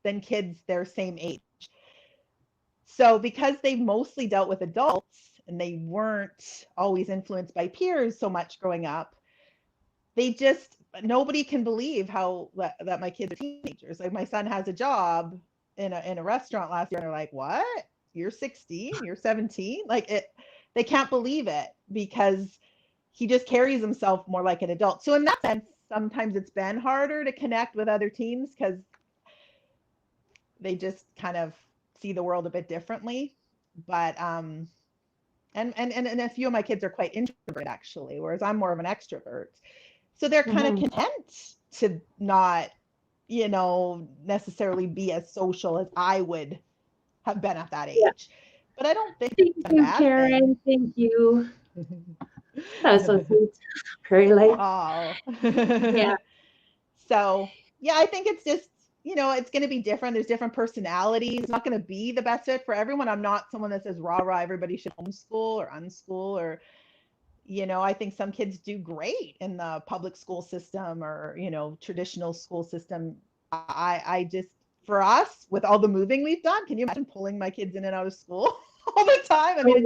S2: than kids their same age. So because they've mostly dealt with adults and they weren't always influenced by peers so much growing up, nobody can believe that my kids are teenagers. Like my son has a job in a restaurant last year and they're like, what? You're 16, you're 17? They can't believe it because he just carries himself more like an adult. So in that sense, sometimes it's been harder to connect with other teens because they just kind of see the world a bit differently. But and a few of my kids are quite introverted actually, whereas I'm more of an extrovert. So they're kind of content to not, necessarily be as social as I would have been at that age. Yeah. But I don't think
S1: Thank you, Karen. Thank you. That was so sweet. Very light.
S2: Oh. Yeah. So yeah, I think it's just, it's going to be different. There's different personalities. It's not going to be the best fit for everyone. I'm not someone that says rah, everybody should homeschool or unschool or, I think some kids do great in the public school system or, traditional school system. I just, for us, with all the moving we've done, can you imagine pulling my kids in and out of school all the time? I mean,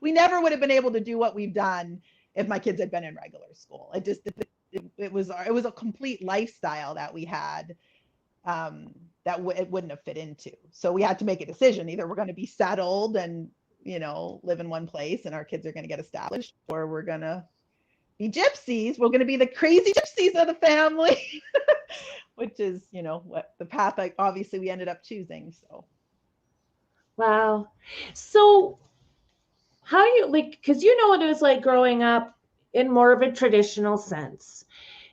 S2: we never would have been able to do what we've done if my kids had been in regular school. It was a complete lifestyle that we had that it wouldn't have fit into. So we had to make a decision. Either we're going to be settled and, live in one place and our kids are going to get established, or we're going to be gypsies. We're going to be the crazy gypsies of the family, which is, what the path obviously we ended up choosing. So.
S1: Wow. So how do you because what it was like growing up in more of a traditional sense.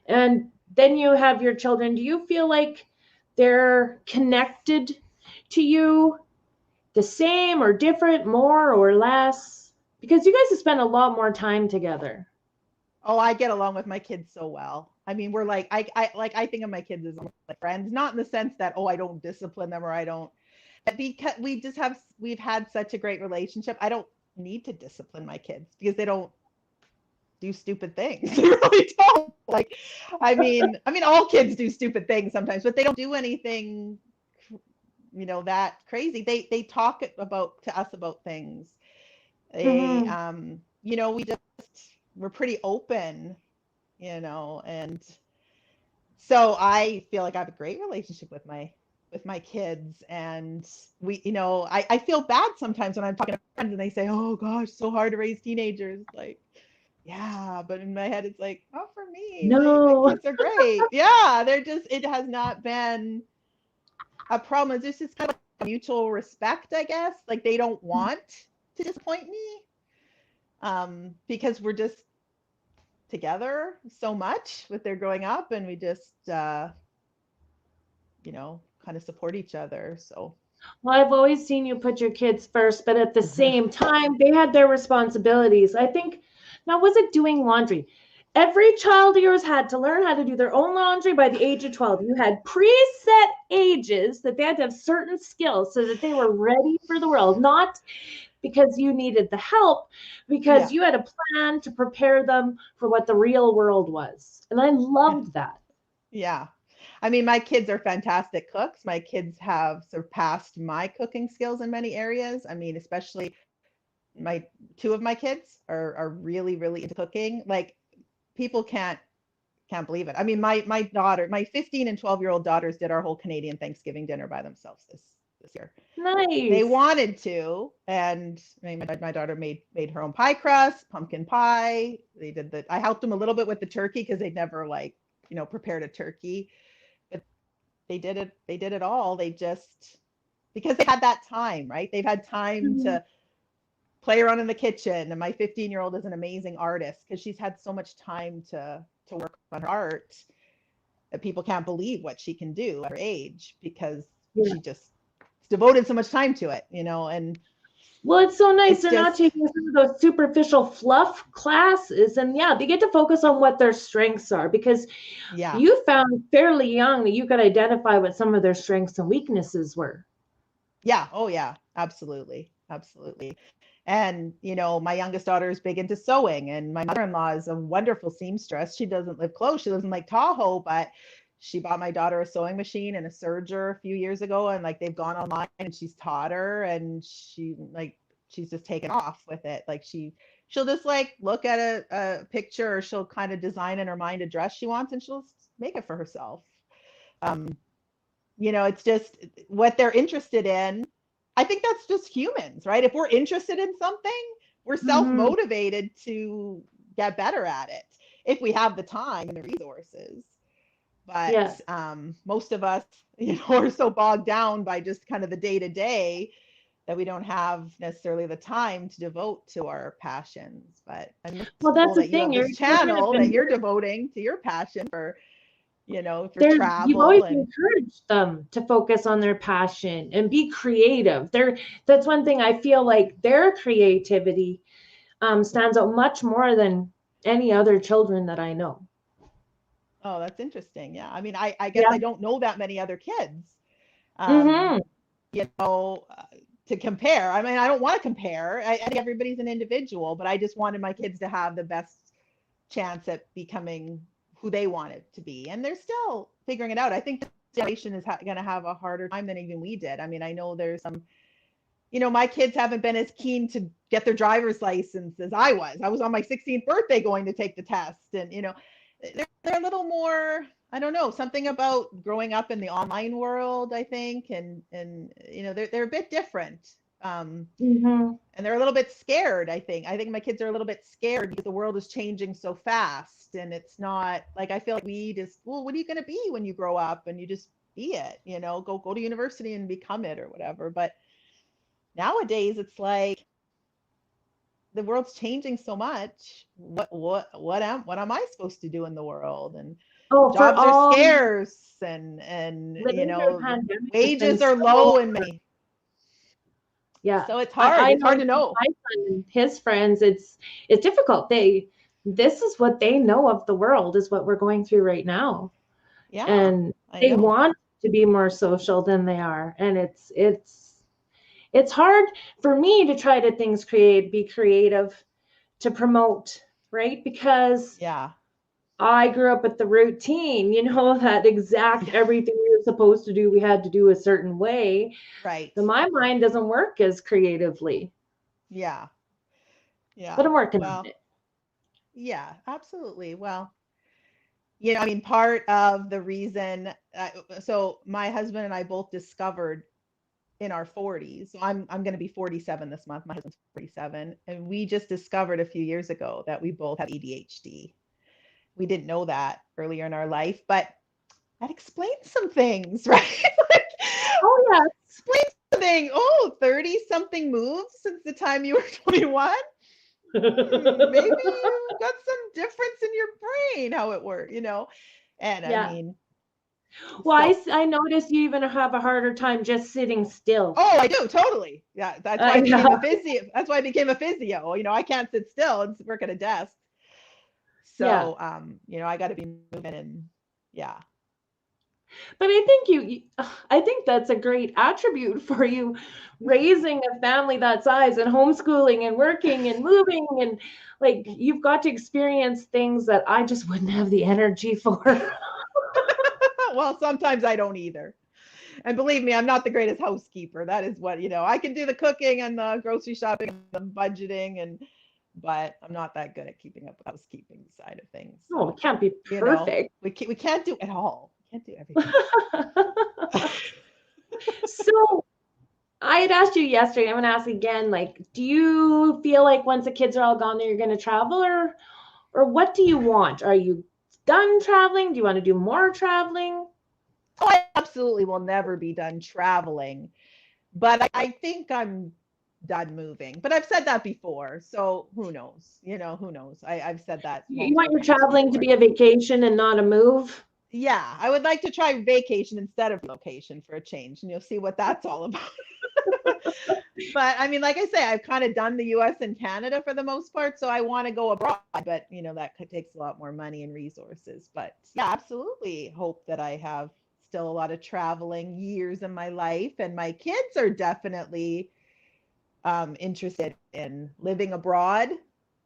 S1: And then you have your children. Do you feel like they're connected to you the same or different, more or less? Because you guys have spent a lot more time together.
S2: Oh, I get along with my kids so well. I mean, we're like, I think of my kids as like friends, not in the sense that, I don't discipline them or I don't, but because we've had such a great relationship. I don't need to discipline my kids because they don't do stupid things. They really don't. I mean, all kids do stupid things sometimes, but they don't do anything, that crazy. They talk to us about things. They, we're pretty open, and so I feel like I have a great relationship with my kids. And we, I feel bad sometimes when I'm talking to friends and they say, oh gosh, so hard to raise teenagers. Like, yeah, but in my head, it's like, not for me.
S1: No.
S2: My kids are great. Yeah, it has not been a problem. It's just kind of like mutual respect, I guess. Like they don't want to disappoint me because we're just together so much with their growing up and we just, kind of support each other. So.
S1: Well, I've always seen you put your kids first, but at the same time, they had their responsibilities. I think, now was it doing laundry? Every child of yours had to learn how to do their own laundry by the age of 12. You had preset ages that they had to have certain skills so that they were ready for the world, not because you needed the help, because you had a plan to prepare them for what the real world was. And I loved that.
S2: Yeah. I mean, my kids are fantastic cooks. My kids have surpassed my cooking skills in many areas. I mean, especially two of my kids are really, really into cooking. Like people can't believe it. I mean, my 15 and 12-year-old daughters did our whole Canadian Thanksgiving dinner by themselves this year.
S1: Nice.
S2: They wanted to, and I mean, my daughter made her own pie crust, pumpkin pie. I helped them a little bit with the turkey because they'd never prepared a turkey. They did it all. They just, because they had that time, right? They've had time to play around in the kitchen. And my 15-year-old is an amazing artist because she's had so much time to work on her art that people can't believe what she can do at her age because she just devoted so much time to it, and
S1: Well, it's so nice
S2: it's
S1: they're not
S2: just,
S1: taking some of those superficial fluff classes. And yeah, they get to focus on what their strengths are, because
S2: yeah.
S1: you found fairly young that you could identify what some of their strengths and weaknesses were.
S2: Yeah. Oh, yeah. Absolutely. Absolutely. And, my youngest daughter is big into sewing, and my mother-in-law is a wonderful seamstress. She doesn't live close. She lives in Lake Tahoe, but she bought my daughter a sewing machine and a serger a few years ago. And like they've gone online and she's taught her, and she's just taken off with it. Like she'll just like look at a picture, or she'll kind of design in her mind a dress she wants, and she'll make it for herself. Um, it's just what they're interested in. I think that's just humans, right? If we're interested in something, we're
S1: Mhm.
S2: self-motivated to get better at it if we have the time and the resources. But
S1: Yeah.
S2: most of us, are so bogged down by just kind of the day to day that we don't have necessarily the time to devote to our passions. But I'm
S1: Well, that's
S2: grateful
S1: the
S2: that you
S1: thing.
S2: have
S1: Your
S2: this
S1: children have
S2: channel that
S1: been
S2: you're devoting to your passion for, for
S1: there. You've always
S2: travel and
S1: encouraged them to focus on their passion and be creative. That's one thing I feel like their creativity stands out much more than any other children that I know.
S2: oh, that's interesting. Yeah. I mean, I guess
S1: Yeah.
S2: I don't know that many other kids, um,
S1: Mm-hmm.
S2: you know, uh, to compare. I mean, I don't want to compare. I think everybody's an individual, but I just wanted my kids to have the best chance at becoming who they wanted to be. And they're still figuring it out. I think the generation is going to have a harder time than even we did. I mean, I know there's some, my kids haven't been as keen to get their driver's license as I was. I was on my 16th birthday going to take the test. And, they're a little more, I don't know, something about growing up in the online world, I think. And they're a bit different. Um,
S1: Mm-hmm.
S2: and they're a little bit scared, I think. I think my kids are a little bit scared because the world is changing so fast. And it's not like, I feel like we just, well, what are you going to be when you grow up? And you just be it, go to university and become it or whatever. But nowadays it's like the world's changing so much. What am I supposed to do in the world? And
S1: Oh, for
S2: jobs are
S1: all
S2: scarce, and
S1: living through a pandemic has been
S2: wages are
S1: so
S2: low, and
S1: hard.
S2: many,
S1: Yeah.
S2: so it's hard.
S1: I
S2: It's
S1: know
S2: hard to
S1: with
S2: know.
S1: my son and his friends, it's difficult. This is what they know of the world, is what we're going through right now.
S2: Yeah,
S1: And
S2: I
S1: they
S2: know.
S1: want to be more social than they are. And it's hard for me to try to be creative, to promote, right? Because
S2: Yeah.
S1: I grew up with the routine, that exact
S2: Yeah.
S1: everything we were supposed to do, we had to do a certain way.
S2: Right.
S1: So my mind doesn't work as creatively,
S2: Yeah.
S1: but
S2: Yeah.
S1: I'm working on
S2: Well,
S1: it.
S2: yeah, absolutely. Well, I mean, part of the reason, so my husband and I both discovered in our 40s. So I'm going to be 47 this month. My husband's 47, and we just discovered a few years ago that we both have ADHD. We didn't know that earlier in our life, but that explains some things, right? Like,
S1: Oh yeah.
S2: explains something. Oh, 30 something moves since the time you were 21. Maybe you got some difference in your brain, how it works. And I
S1: Yeah.
S2: mean,
S1: Well,
S2: so,
S1: I noticed you even have a harder time just sitting still.
S2: oh, I do totally. Yeah, that's why I
S1: Yeah.
S2: became a physio. That's why I became a physio. I can't sit still and work at a desk.
S1: Yeah.
S2: So, I got to be moving, and yeah.
S1: But I think that's a great attribute for you, raising a family that size and homeschooling and working and moving, and like you've got to experience things that I just wouldn't have the energy for.
S2: Well, sometimes I don't either. And believe me, I'm not the greatest housekeeper. That is what, I can do the cooking and the grocery shopping and the budgeting, but I'm not that good at keeping up with housekeeping side of things.
S1: No,
S2: So,
S1: it can't be perfect.
S2: we can't do it all. We can't do everything.
S1: So I had asked you yesterday, I'm gonna ask again, like, do you feel like once the kids are all gone there, you're gonna travel, or what do you want? Are you done traveling? Do you want to do more traveling?
S2: Oh, I absolutely will never be done traveling, but I think I'm done moving. But I've said that before, so who knows? Who knows? I've said that
S1: You want
S2: multiple
S1: your
S2: times
S1: traveling to
S2: before.
S1: be a vacation and not a move?
S2: Yeah, I would like to try vacation instead of location for a change, and you'll see what that's all about. But I mean, like I say, I've kind of done the US and Canada for the most part, so I want to go abroad, but that takes a lot more money and resources. But yeah, absolutely hope that I have still a lot of traveling years in my life, and my kids are definitely interested in living abroad.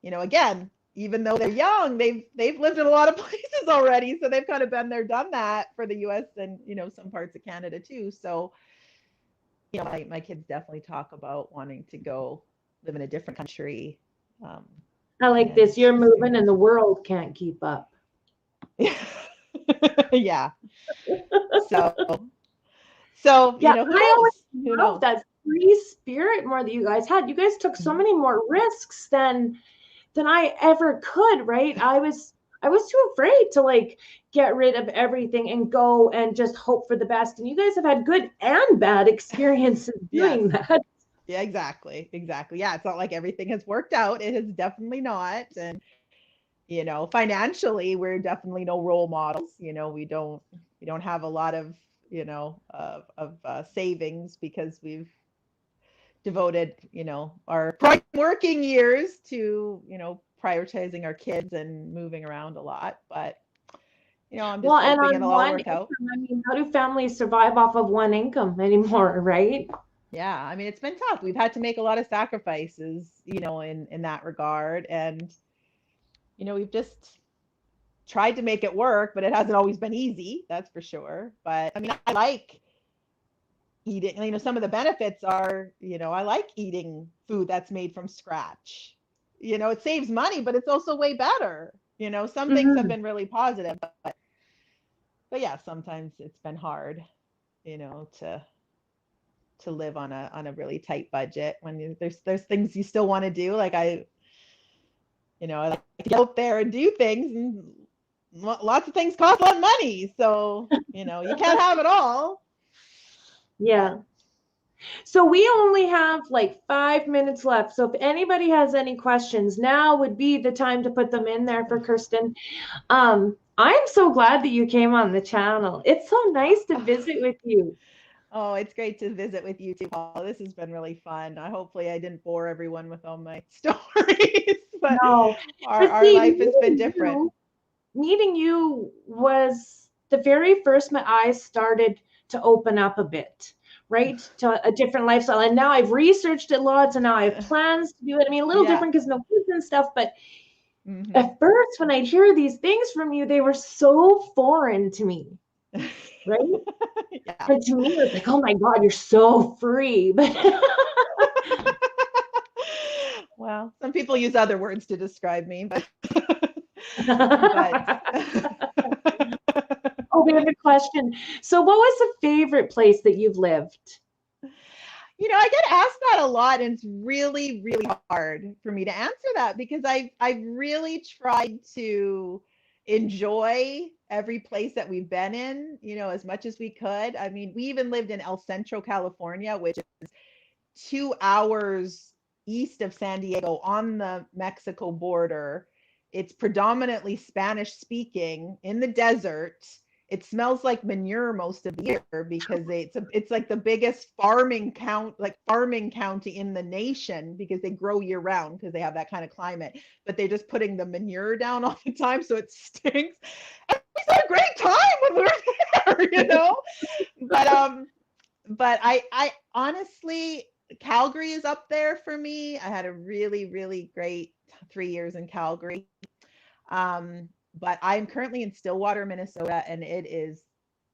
S2: Again, even though they're young, they've lived in a lot of places already, so they've kind of been there, done that for the US and some parts of Canada too. So my kids definitely talk about wanting to go live in a different country.
S1: I like this. You're moving and the world can't keep up.
S2: Yeah. So
S1: yeah,
S2: who
S1: I
S2: knows?
S1: always love that free spirit more that you guys had. You guys took so many more risks than I ever could, right? I was too afraid to like get rid of everything and go and just hope for the best. And you guys have had good and bad experiences doing that.
S2: Yeah, exactly. Yeah, it's not like everything has worked out. It has definitely not. And financially, we're definitely no role models. We don't have a lot of savings because we've devoted our prime working years to prioritizing our kids and moving around a lot. But I'm just hoping it'll all work out.
S1: I mean, how do families survive off of one income anymore, right?
S2: Yeah, I mean, it's been tough. We've had to make a lot of sacrifices, in that regard. And we've just tried to make it work, but it hasn't always been easy, that's for sure. But I mean, I like eating, some of the benefits are, I like eating food that's made from scratch. It saves money, but it's also way better. Some things have been really positive, but yeah, sometimes it's been hard, to live on a really tight budget when there's things you still want to do. Like I like to get out there and do things, and lots of things cost a lot of money. So, you can't have it all.
S1: Yeah. So we only have like 5 minutes left. So if anybody has any questions, now would be the time to put them in there for Kirsten. I'm so glad that you came on the channel. It's so nice to visit with you.
S2: Oh, it's great to visit with you too, Paul. This has been really fun. Hopefully I didn't bore everyone with all my stories, but
S1: no.
S2: our life has been different.
S1: Meeting you was the very first my eyes started to open up a bit, right? To a different lifestyle. And now I've researched it lots, and now I have plans to do it. I mean, a little different because no kids and stuff, but at first when I'd hear these things from you, they were so foreign to me. Right? And to me, it was like, oh my God, you're so free. But
S2: well, some people use other words to describe me, but
S1: oh, we have a question. So what was the favorite place that you've lived?
S2: I get asked that a lot, and it's really, really hard for me to answer that because I've really tried to enjoy every place that we've been in, as much as we could. I mean, we even lived in El Centro, California, which is 2 hours east of San Diego on the Mexico border. It's predominantly Spanish speaking in the desert. It smells like manure most of the year because it's like the biggest farming county in the nation because they grow year round because they have that kind of climate. But they're just putting the manure down all the time, so it stinks. And we had a great time when we were there, But I honestly, Calgary is up there for me. I had a really, really great 3 years in Calgary. But I'm currently in Stillwater, Minnesota, and it is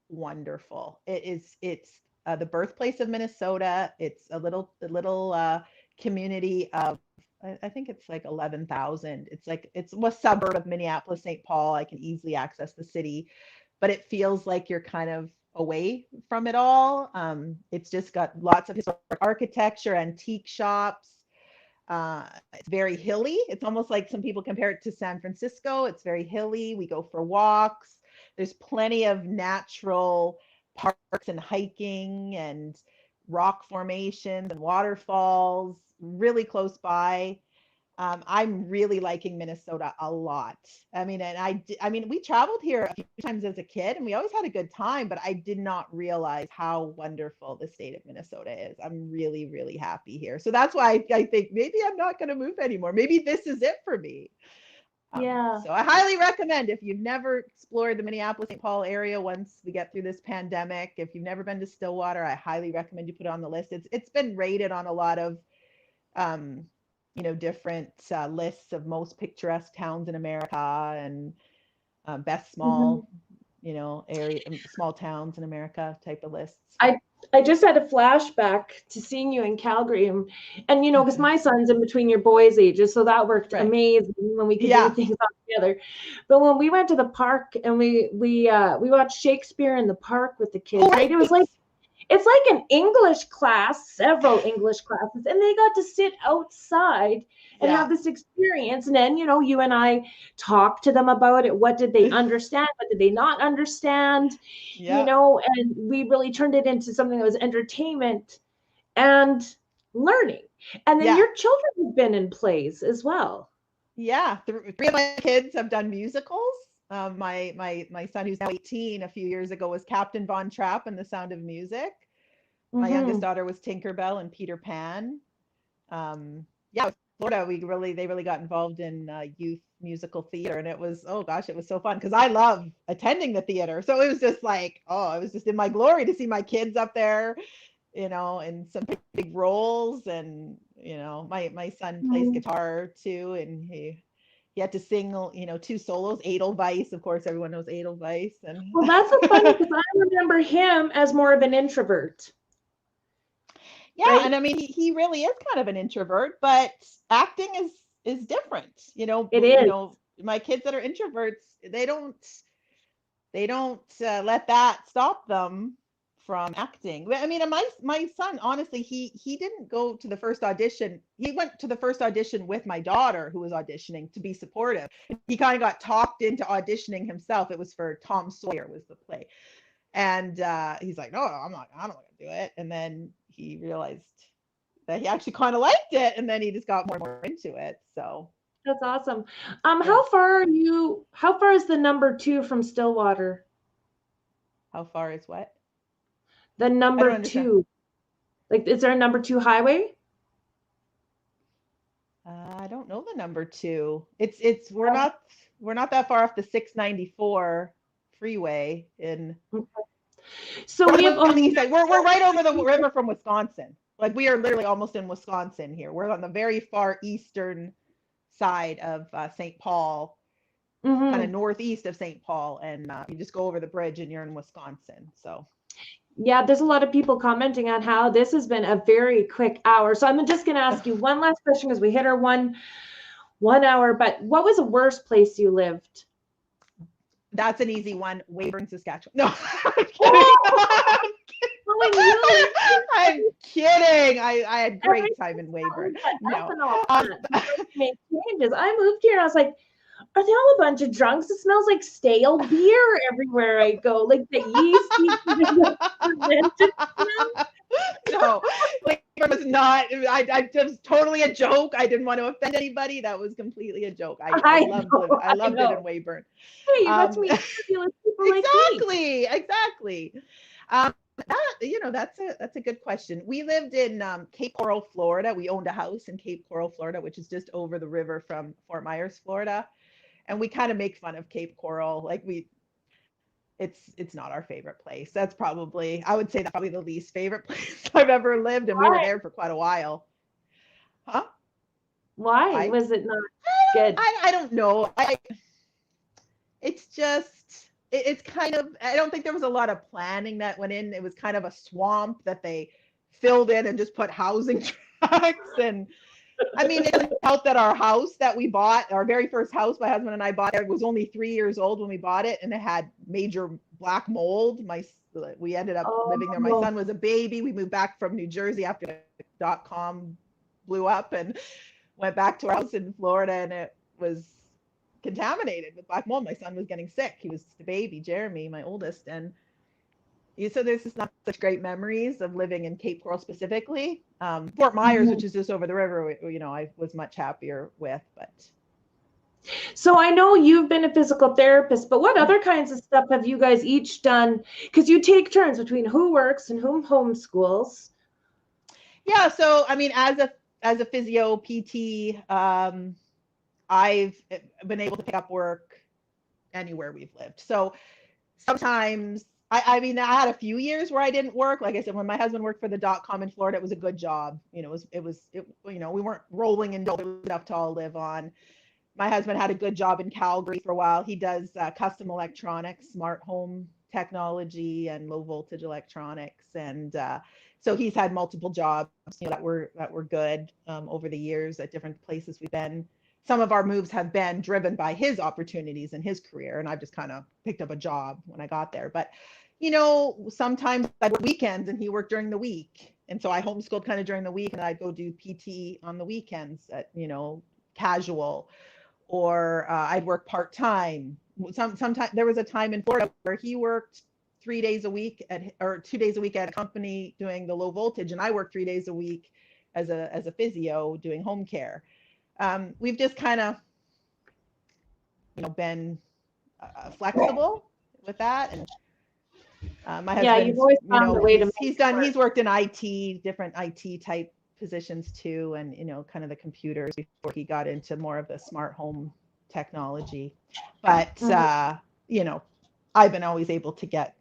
S2: wonderful. It's the birthplace of Minnesota. It's a little community of, I think it's like 11,000. It's a suburb of Minneapolis, St. Paul. I can easily access the city, but it feels like you're kind of away from it all. It's just got lots of historic architecture, antique shops. It's very hilly. It's almost like some people compare it to San Francisco. It's very hilly. We go for walks. There's plenty of natural parks and hiking and rock formations and waterfalls really close by. I'm really liking Minnesota a lot. I mean, and I mean, we traveled here a few times as a kid and we always had a good time, but I did not realize how wonderful the state of Minnesota is. I'm really, really happy here. So that's why I think maybe I'm not going to move anymore. Maybe this is it for me.
S1: Yeah.
S2: So I highly recommend, if you've never explored the Minneapolis St. Paul area, once we get through this pandemic, if you've never been to Stillwater, I highly recommend you put it on the list. It's been rated on a lot of um, different lists of most picturesque towns in America and best small, area, small towns in America type of lists.
S1: I just had a flashback to seeing you in Calgary, and because my son's in between your boys' ages, so that worked amazing when we could do things all together. But when we went to the park and we watched Shakespeare in the park with the kids, right? It was like it's like an English class, several English classes, and they got to sit outside and have this experience. And then, you and I talked to them about it. What did they understand? What did they not understand? And we really turned it into something that was entertainment and learning. And then your children have been in plays as well.
S2: Yeah, three of my kids have done musicals. My son, who's now 18, a few years ago was Captain Von Trapp in The Sound of Music. My youngest daughter was Tinkerbell and Peter Pan. Florida, they really got involved in youth musical theater, and it was, oh gosh, it was so fun because I love attending the theater. So it was just like, it was just in my glory to see my kids up there, in some big roles. And my son plays guitar too, and he had to sing, 2 solos. Edelweiss, of course, everyone knows Edelweiss. And
S1: well, that's so funny because I remember him as more of an introvert.
S2: Yeah, right? And I mean, he really is kind of an introvert, but acting is different.
S1: It is.
S2: My kids that are introverts, they don't let that stop them from acting. I mean, my son, honestly, he didn't go to the first audition. He went to the first audition with my daughter, who was auditioning, to be supportive. He kind of got talked into auditioning himself. It was for Tom Sawyer was the play. And he's like, no, I don't want to do it. And then he realized that he actually kind of liked it, and then he just got more and more into it. So
S1: that's awesome. How far is the number 2 from Stillwater?
S2: How far is what?
S1: The number 2. Like, is there a number 2 highway?
S2: I don't know the number 2. We're not that far off the 694 freeway in.
S1: So we have
S2: on the east side. We're right over the river from Wisconsin. Like, we are literally almost in Wisconsin here. We're on the very far eastern side of St. Paul, kind of northeast of St. Paul, and you just go over the bridge and you're in Wisconsin. So
S1: yeah, there's a lot of people commenting on how this has been a very quick hour. So I'm just going to ask you one last question because we hit our one hour. But what was the worst place you lived?
S2: That's an easy one. Weyburn, Saskatchewan. No, I'm kidding. I had great time in Weyburn. No.
S1: Make changes. I moved here and I was like, are they all a bunch of drunks? It smells like stale beer everywhere I go. Like the yeast.
S2: No, like, it was not. I just totally a joke. I didn't want to offend anybody. That was completely a joke. I loved it in Weyburn.
S1: Hey, you got to meet fabulous people like me.
S2: Exactly. That's a good question. We lived in Cape Coral, Florida. We owned a house in Cape Coral, Florida, which is just over the river from Fort Myers, Florida. And we kind of make fun of Cape Coral. Like, it's not our favorite place. I would say that's probably the least favorite place I've ever lived. And we were there for quite a while. Huh?
S1: Why was it not good?
S2: I don't know. It's just, it's kind of, I don't think there was a lot of planning that went in. It was kind of a swamp that they filled in and just put housing tracks. And I mean, it doesn't help that our house that we bought, our very first house my husband and I bought, it was only 3 years old when we bought it, and it had major black mold. We ended up living there. My son was a baby. We moved back from New Jersey after .com blew up and went back to our house in Florida, and it was contaminated with black mold. My son was getting sick. He was the baby, Jeremy, my oldest, and So there's just not such great memories of living in Cape Coral specifically. Fort Myers, which is just over the river, I was much happier with, but.
S1: So I know you've been a physical therapist, but what other kinds of stuff have you guys each done? Because you take turns between who works and whom homeschools.
S2: Yeah, so I mean, as a physio PT, I've been able to pick up work anywhere we've lived. So sometimes I mean, I had a few years where I didn't work. Like I said, when my husband worked for the .com in Florida, it was a good job. We weren't rolling in dough, it was enough to all live on. My husband had a good job in Calgary for a while. He does custom electronics, smart home technology, and low voltage electronics. And so he's had multiple jobs, that were good over the years at different places we've been. Some of our moves have been driven by his opportunities in his career, and I've just kind of picked up a job when I got there. But sometimes I work weekends and he worked during the week, and so I homeschooled kind of during the week, and I'd go do PT on the weekends at casual, or I'd work part-time. Sometimes there was a time in Florida where he worked 3 days a week or 2 days a week at a company doing the low voltage, and I worked 3 days a week as a physio doing home care. We've just kind of been flexible with that, and my husband,
S1: you've always found a way to
S2: he's worked in different IT type positions too, and kind of the computers before he got into more of the smart home technology. But I've been always able to get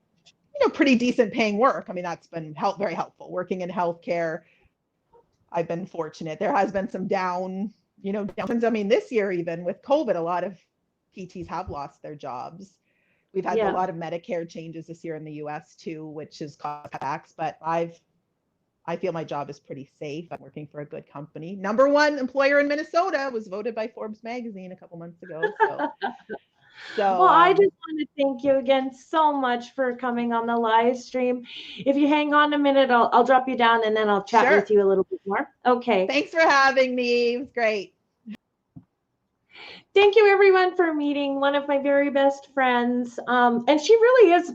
S2: pretty decent paying work. I mean, that's been very helpful. Working in healthcare, I've been fortunate. There has been some downturns. I mean, this year, even with COVID, a lot of PTs have lost their jobs. We've had a lot of Medicare changes this year in the US too, which has caused cutbacks, but I feel my job is pretty safe. I'm working for a good company. #1 employer in Minnesota, was voted by Forbes magazine a couple months ago.
S1: Well, I just want to thank you again so much for coming on the live stream. If you hang on a minute, I'll drop you down and then I'll chat with you a little bit more. Okay.
S2: Thanks for having me. It was great.
S1: Thank you everyone for meeting one of my very best friends. And she really is